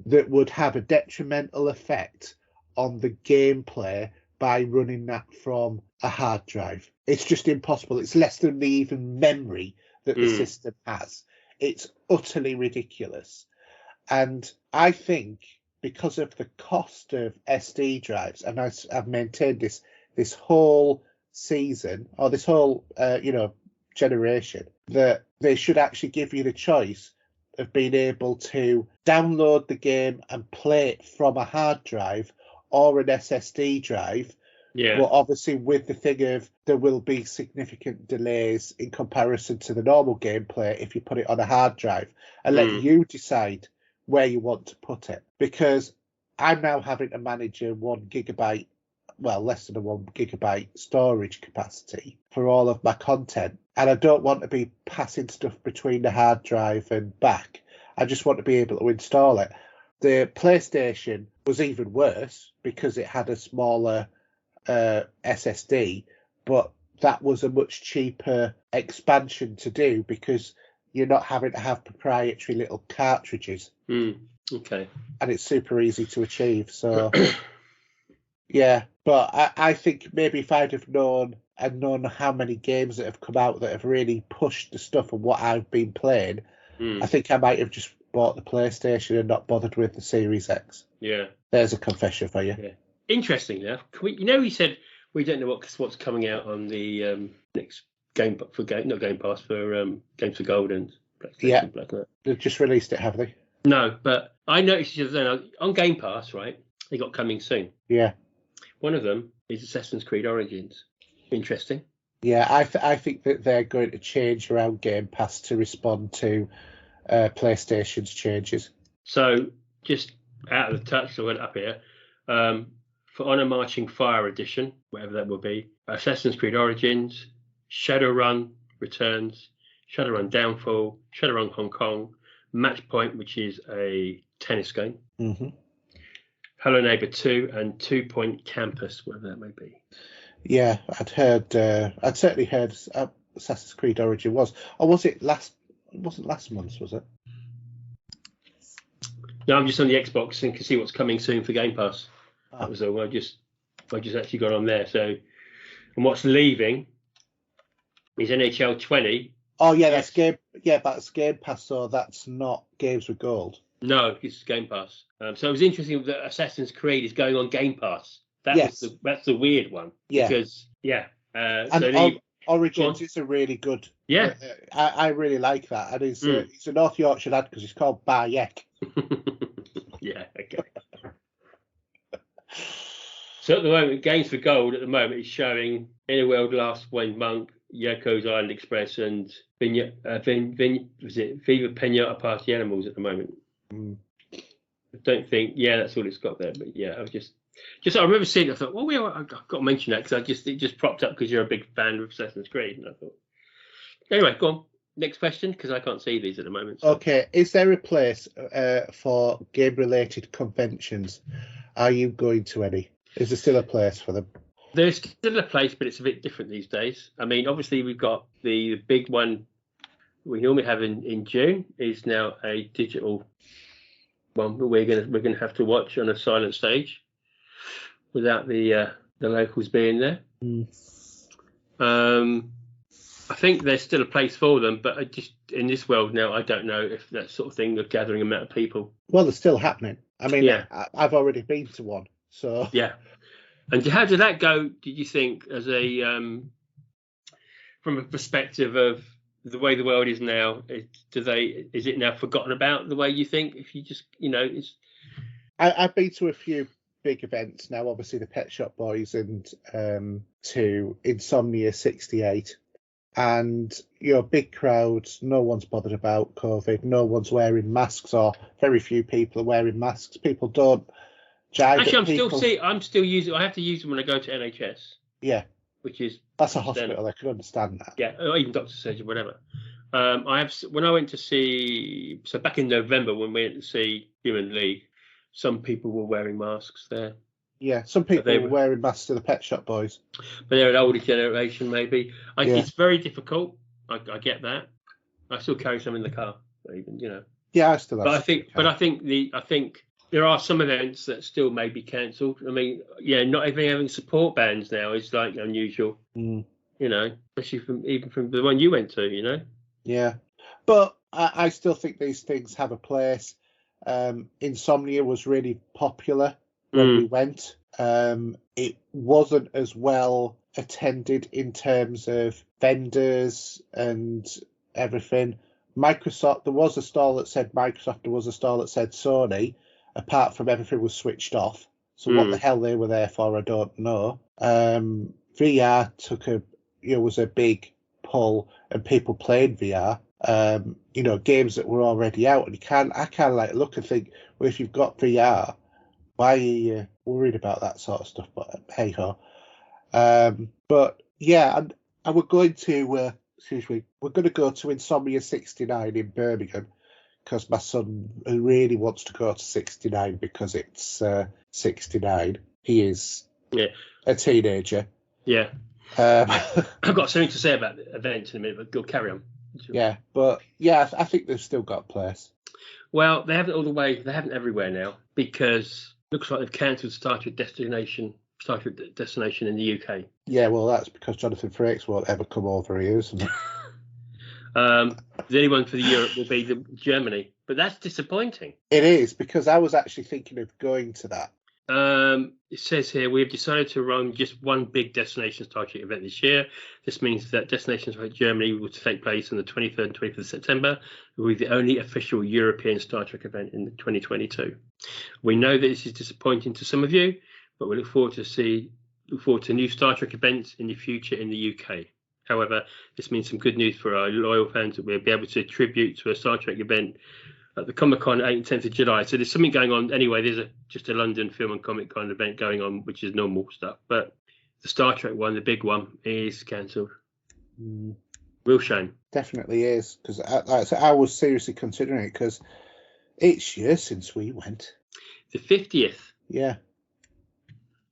that would have a detrimental effect on the gameplay by running that from a hard drive. It's just impossible. It's less than the even memory that the system has. It's utterly ridiculous. And I think because of the cost of SD drives, and I've maintained this whole season, or this whole generation, that they should actually give you the choice of being able to download the game and play it from a hard drive or an SSD drive. Yeah. But obviously with the thing of there will be significant delays in comparison to the normal gameplay if you put it on a hard drive, and let you decide where you want to put it. Because I'm now having to manage a 1 gigabyte, well, less than a 1 gigabyte storage capacity for all of my content. And I don't want to be passing stuff between the hard drive and back. I just want to be able to install it. The PlayStation was even worse because it had a smaller SSD, but that was a much cheaper expansion to do because you're not having to have proprietary little cartridges. Okay. And it's super easy to achieve. So, yeah. But I think maybe if I'd have known how many games that have come out that have really pushed the stuff and what I've been playing, I think I might have just bought the PlayStation and not bothered with the Series X. Yeah. There's a confession for you. Yeah. Interesting. Now, we said we don't know what's coming out on the next Games for Games for Gold and PlayStation. Yeah. They've just released it, have they? No, but I noticed the other day on Game Pass, right? They got coming soon. Yeah. One of them is Assassin's Creed Origins. Interesting. Yeah, I think that they're going to change around Game Pass to respond to PlayStation's changes. So, just out of the touch, so I went up here. For Honor Marching Fire Edition, whatever that will be, Assassin's Creed Origins, Shadowrun Returns, Shadowrun Downfall, Shadowrun Hong Kong, Match Point, which is a tennis game, Hello Neighbor 2, and 2 Point Campus, whatever that may be. Yeah, I'd certainly heard Assassin's Creed Origin was, or was it last? It wasn't last month, was it? No, I'm just on the Xbox and can see what's coming soon for Game Pass. That was all. I just actually got on there. So, and what's leaving is NHL 20. Oh yeah, that's Game. Yeah, that's Game Pass. So that's not Games with Gold. No, it's Game Pass. So it was interesting that Assassin's Creed is going on Game Pass. That's the weird one. Yeah. Because Origins is a really good. Yeah. I really like that, and it's a North Yorkshire lad because it's called Bayek. Yeah. Okay. So at the moment, Games for Gold at the moment is showing Inner World, Last Wayne Monk, Yoko's Island Express, and Viva Pinata Party Animals at the moment. I don't think, that's all it's got there. But yeah, I was just I remember seeing it. I thought, well, I've got to mention that because it just propped up because you're a big fan of Assassin's Creed, and I thought. Anyway, go on. Next question, because I can't see these at the moment. So. Okay, is there a place for game-related conventions? Are you going to any? Is there still a place for them? There's still a place, but it's a bit different these days. I mean, obviously, we've got the big one we normally have in June is now a digital one that we're gonna have to watch on a silent stage without the locals being there. I think there's still a place for them, but just in this world now, I don't know if that sort of thing of gathering amount of people. Well, they're still happening. I mean, I've already been to one, so yeah. And how did that go? Did you think, as a from a perspective of the way the world is now? Is it now forgotten about the way you think? If you just, it's. I've been to a few big events now. Obviously, the Pet Shop Boys and to Insomnia 68. And big crowds, no one's bothered about COVID, no one's wearing masks, or very few people are wearing masks. People don't jive. Actually, I'm still using. I have to use them when I go to NHS. Yeah, that's a hospital. I can understand that. Yeah, or even doctor's surgery, whatever. When I went to see, so back in November when we went to see Human League, some people were wearing masks there. Yeah, some people were wearing masks to the Pet Shop Boys. But they're an older generation, maybe. It's very difficult. I get that. I still carry some in the car, even, Yeah, I still have. But I think there are some events that still may be cancelled. I mean, not even having support bands now is like unusual. Especially from the one you went to. Yeah, but I still think these things have a place. Insomnia was really popular when we went. It wasn't as well attended in terms of vendors and everything. Microsoft, there was a stall that said Microsoft, there was a stall that said Sony. Apart from everything was switched off. So what the hell they were there for, I don't know. VR was a big pull, and people played VR. Games that were already out, and I kind of look and think, well, if you've got VR, why are you worried about that sort of stuff? But hey ho. But yeah, and we're going to we're going to go to Insomnia 69 in Birmingham because my son really wants to go to 69 because it's 69. He is a teenager. Yeah. I've got something to say about the event in a minute, but go carry on. Yeah, but I think they've still got a place. Well, they haven't all the way. They haven't everywhere now because it looks like they've cancelled Star Trek Destination in the UK. Yeah, well, that's because Jonathan Frakes won't ever come over here, isn't it? The only one for the Europe will be Germany, but that's disappointing. It is, because I was actually thinking of going to that. It says here, we have decided to run just one big Destination Star Trek event this year. This means that Destination Star Trek Germany will take place on the 23rd and 25th of September. It will be the only official European Star Trek event in 2022. We know that this is disappointing to some of you, but we look forward to new Star Trek events in the future in the UK. However, this means some good news for our loyal fans that we'll be able to tribute to a Star Trek event at the Comic-Con 8th and 10th of July. So there's something going on. Anyway, there's just a London Film and Comic-Con event going on, which is normal stuff. But the Star Trek one, the big one, is cancelled. Real shame. Definitely is, because I was seriously considering it, because it's years since we went. The 50th. Yeah.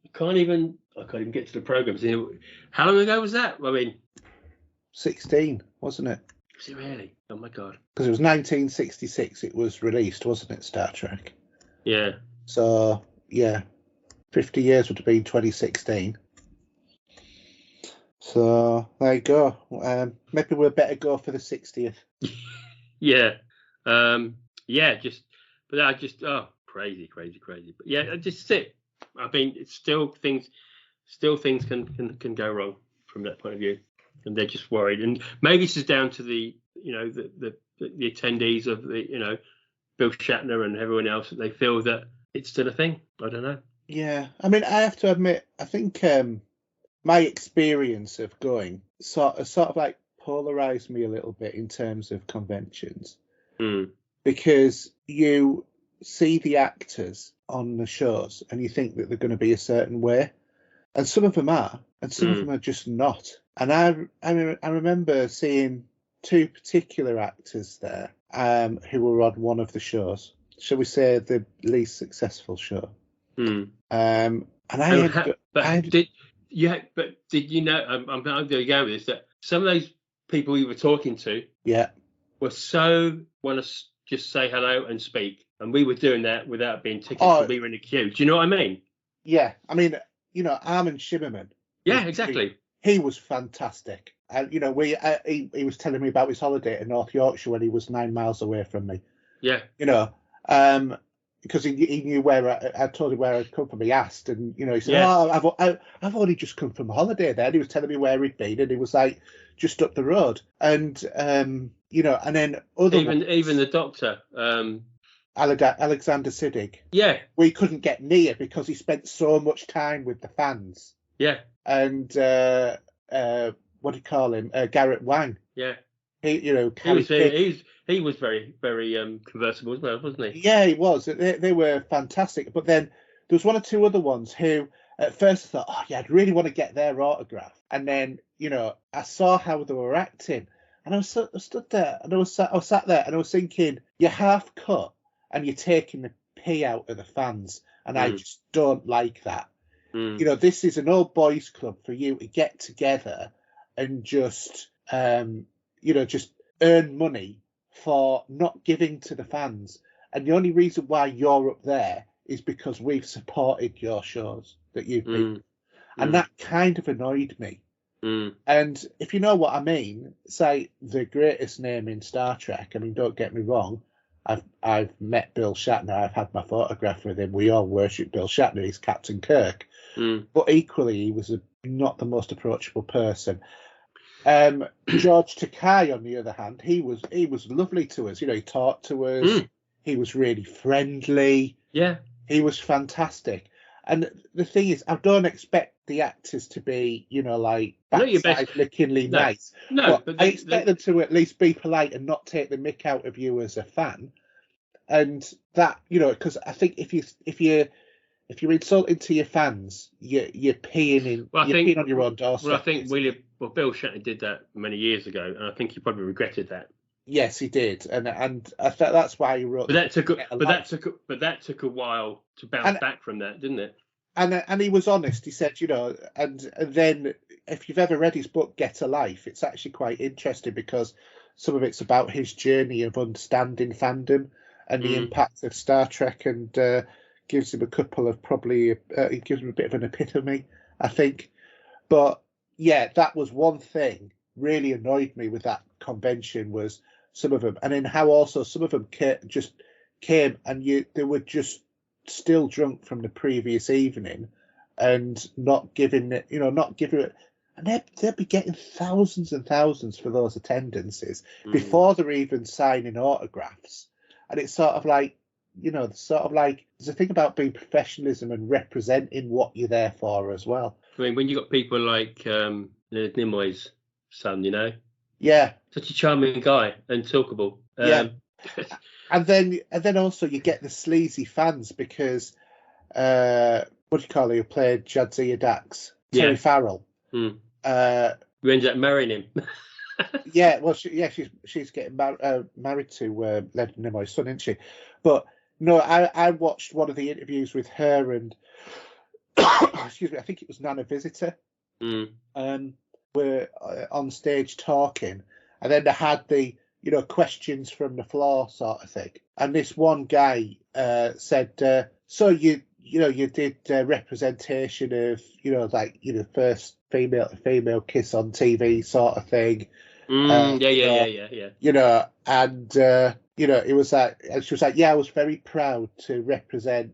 I can't even get to the programmes. How long ago was that? I mean, 16, wasn't it? Was it really? Oh my God. Because it was 1966 it was released, wasn't it, Star Trek? Yeah. So, yeah, 50 years would have been 2016. So, there you go. Maybe we'd better go for the 60th. Yeah. Crazy. But yeah, just it. I mean, it's still things can go wrong from that point of view. And they're just worried, and maybe this is down to the attendees of Bill Shatner and everyone else, that they feel that it's still a thing. I don't know. Yeah, I mean, I have to admit, I think my experience of going sort of like polarized me a little bit in terms of conventions Mm. because you see the actors on the shows and you think that they're going to be a certain way, and some of them are, and some of them are just not. And I remember seeing two particular actors there who were on one of the shows. Shall we say the least successful show? Mm. And did you know? I'm going to go with this. That some of those people we were talking to, were so want to just say hello and speak, and we were doing that without being tickets. And we were in the queue. Do you know what I mean? Yeah, I mean, Armin Shimmerman. Yeah, exactly. He was fantastic. And he was telling me about his holiday in North Yorkshire when he was 9 miles away from me. Yeah. Because he knew where I told him where I'd come from. He asked, and he said, "Oh, I've only just come from holiday." There, and he was telling me where he'd been, and he was like just up the road. And and then even the doctor, Alexander Siddig. Yeah, we couldn't get near because he spent so much time with the fans. Yeah, and what do you call him? Garrett Wang. Yeah. He was very, very conversable as well, wasn't he? Yeah, he was. They were fantastic. But then there was one or two other ones who, at first, I thought, oh yeah, I'd really want to get their autograph. And then, I saw how they were acting, and I stood there, and I was sat there, and I was thinking, you're half cut, and you're taking the pee out of the fans, and I just don't like that. This is an old boys club for you to get together and just just earn money for not giving to the fans. And the only reason why you're up there is because we've supported your shows that you've been. And that kind of annoyed me. And if you know what I mean, say the greatest name in Star Trek, I mean, don't get me wrong, I've met Bill Shatner, I've had my photograph with him, we all worship Bill Shatner, he's Captain Kirk. But equally, he was not the most approachable person. George Takei, on the other hand, he was lovely to us. He talked to us. He was really friendly. Yeah, he was fantastic. And the thing is, I don't expect the actors to be, like backside-lickingly nice. No, but I expect them to at least be polite and not take the mick out of you as a fan. And that, because I think if you're insulting to your fans, you're peeing on your own doorstep. Well, I think Bill Shatner did that many years ago, and I think he probably regretted that. Yes, he did, and I thought that's why he wrote. But that took a while to bounce back from that, didn't it? And he was honest. He said, and then if you've ever read his book Get a Life, it's actually quite interesting because some of it's about his journey of understanding fandom and the impact of Star Trek, and gives him a couple of he gives him a bit of an epitome, I think. But yeah, that was one thing really annoyed me with that convention, was some of them, and then how also some of them came and they were just still drunk from the previous evening and not giving it, and they'd be getting thousands and thousands for those attendances before they're even signing autographs. And it's sort of like, there's a thing about being professionalism and representing what you're there for as well. I mean, when you got people like Leonard Nimoy's son, yeah, such a charming guy and talkable. And then also you get the sleazy fans because what do you call it? Who played Jadzia Dax? Terry Farrell. We ended up marrying him. Yeah, well, she's getting married to Leonard Nimoy's son, isn't she? But no, I watched one of the interviews with her and excuse me, I think it was Nana Visitor. Were on stage talking, and then they had the questions from the floor sort of thing. And this one guy said, "So you did representation of first female to female kiss on TV sort of thing." Yeah. And it was like, and she was like, "Yeah, I was very proud to represent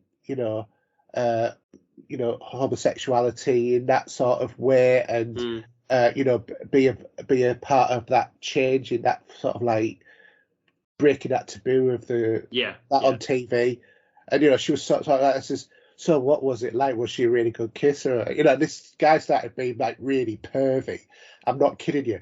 homosexuality in that sort of way, and be a part of that change in that sort of like breaking that taboo of on TV." And she was sort of like that. Says, so what was it like? Was she a really good kisser? You know, this guy started being like really pervy. I'm not kidding you.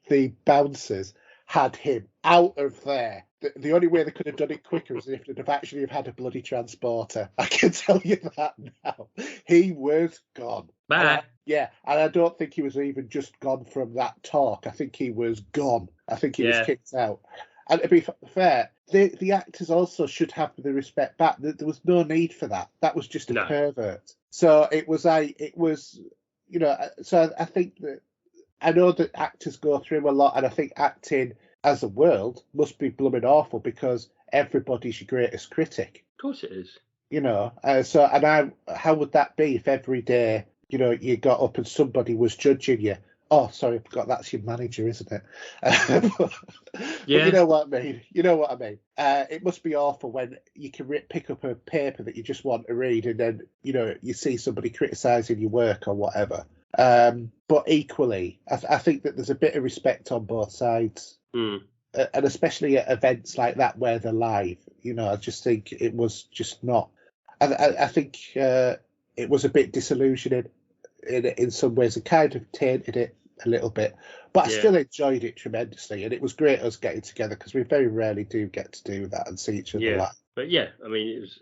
The bouncers had him out of there. The only way they could have done it quicker is if they'd have actually have had a bloody transporter. I can tell you that now. He was gone. Bye. And I don't think he was even just gone from that talk. I think he was gone. I think he was kicked out. And to be fair, the actors also should have the respect back. There was no need for that. That was just a pervert. So it was you know, so I think that, I know that actors go through a lot, and I think acting as a world must be blooming awful because everybody's your greatest critic. Of course it is. You know, how would that be if every day, you know, you got up and somebody was judging you? Oh, sorry, I forgot that's your manager, isn't it? But you know what I mean. It must be awful when you can pick up a paper that you just want to read, and then, you know, you see somebody criticising your work or whatever. But equally, I think that there's a bit of respect on both sides, and especially at events like that where they're live. You know, I just think it was just not. I think it was a bit disillusioning in some ways. It kind of tainted it a little bit, but I still enjoyed it tremendously, and it was great us getting together because we very rarely do get to do that and see each other live. But I mean, it was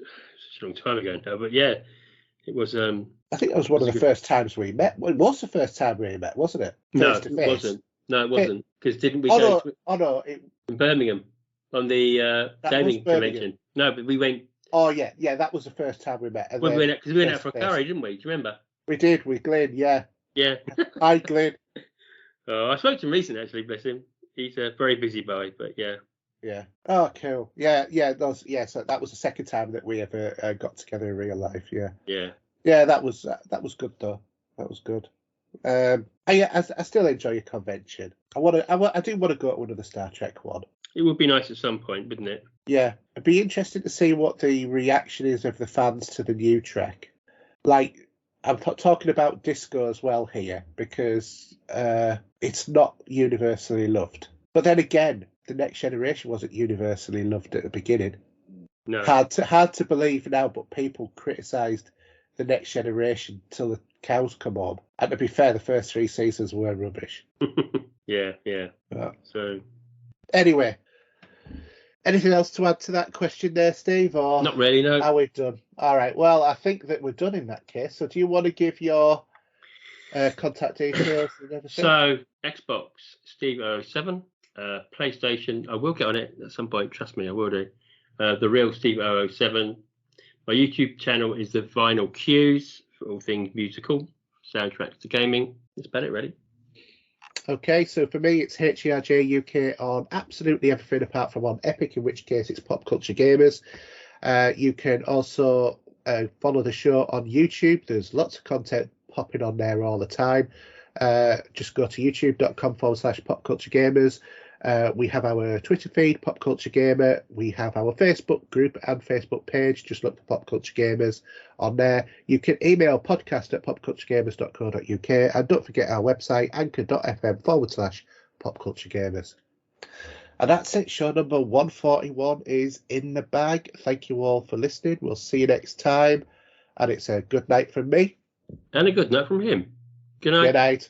such a long time ago now, but it was. I think that was one of the first times we met. Well, it was the first time we met, wasn't it? No, it wasn't. No, it wasn't. Because didn't we go in Birmingham on the gaming convention? No, but we went. Oh yeah, that was the first time we met. Well, we went out for a curry, didn't we? Do you remember? We did with Glyn, yeah. Yeah. Hi, Glyn. Oh, I spoke to him recently, actually. Bless him. He's a very busy boy, but yeah. Yeah. Oh, cool. Yeah. So that was the second time that we ever got together in real life. Yeah. Yeah. Yeah, that was good though. That was good. I still enjoy a convention. I do want to go to one of the Star Trek one. It would be nice at some point, wouldn't it? Yeah, it'd be interesting to see what the reaction is of the fans to the new Trek. Like, I'm talking about Disco as well here because it's not universally loved. But then again, the Next Generation wasn't universally loved at the beginning. No. Hard to believe now, but people criticised the Next Generation till the cows come home. And to be fair, the first 3 seasons were rubbish. Yeah. So anyway, anything else to add to that question there, Steve? Or not really, no. Are we done? All right. Well, I think that we're done in that case. So do you want to give your contact details and everything? So Xbox, Steve 007, PlayStation, I will get on it at some point, trust me, I will do. The real Steve 007. My YouTube channel is the Vinyl Cues for all things musical, soundtracks to gaming. That's about it, really. Okay, so for me, it's HERJ UK on absolutely everything apart from on Epic, in which case it's Pop Culture Gamers. You can also follow the show on YouTube. There's lots of content popping on there all the time. Just go to youtube.com/popculturegamers. We have our Twitter feed, Pop Culture Gamer. We have our Facebook group and Facebook page. Just look for Pop Culture Gamers on there. You can email podcast@popculturegamers.co.uk. And don't forget our website, anchor.fm/popculturegamers. And that's it. Show number 141 is in the bag. Thank you all for listening. We'll see you next time. And it's a good night from me. And a good night from him. Good night. Good night.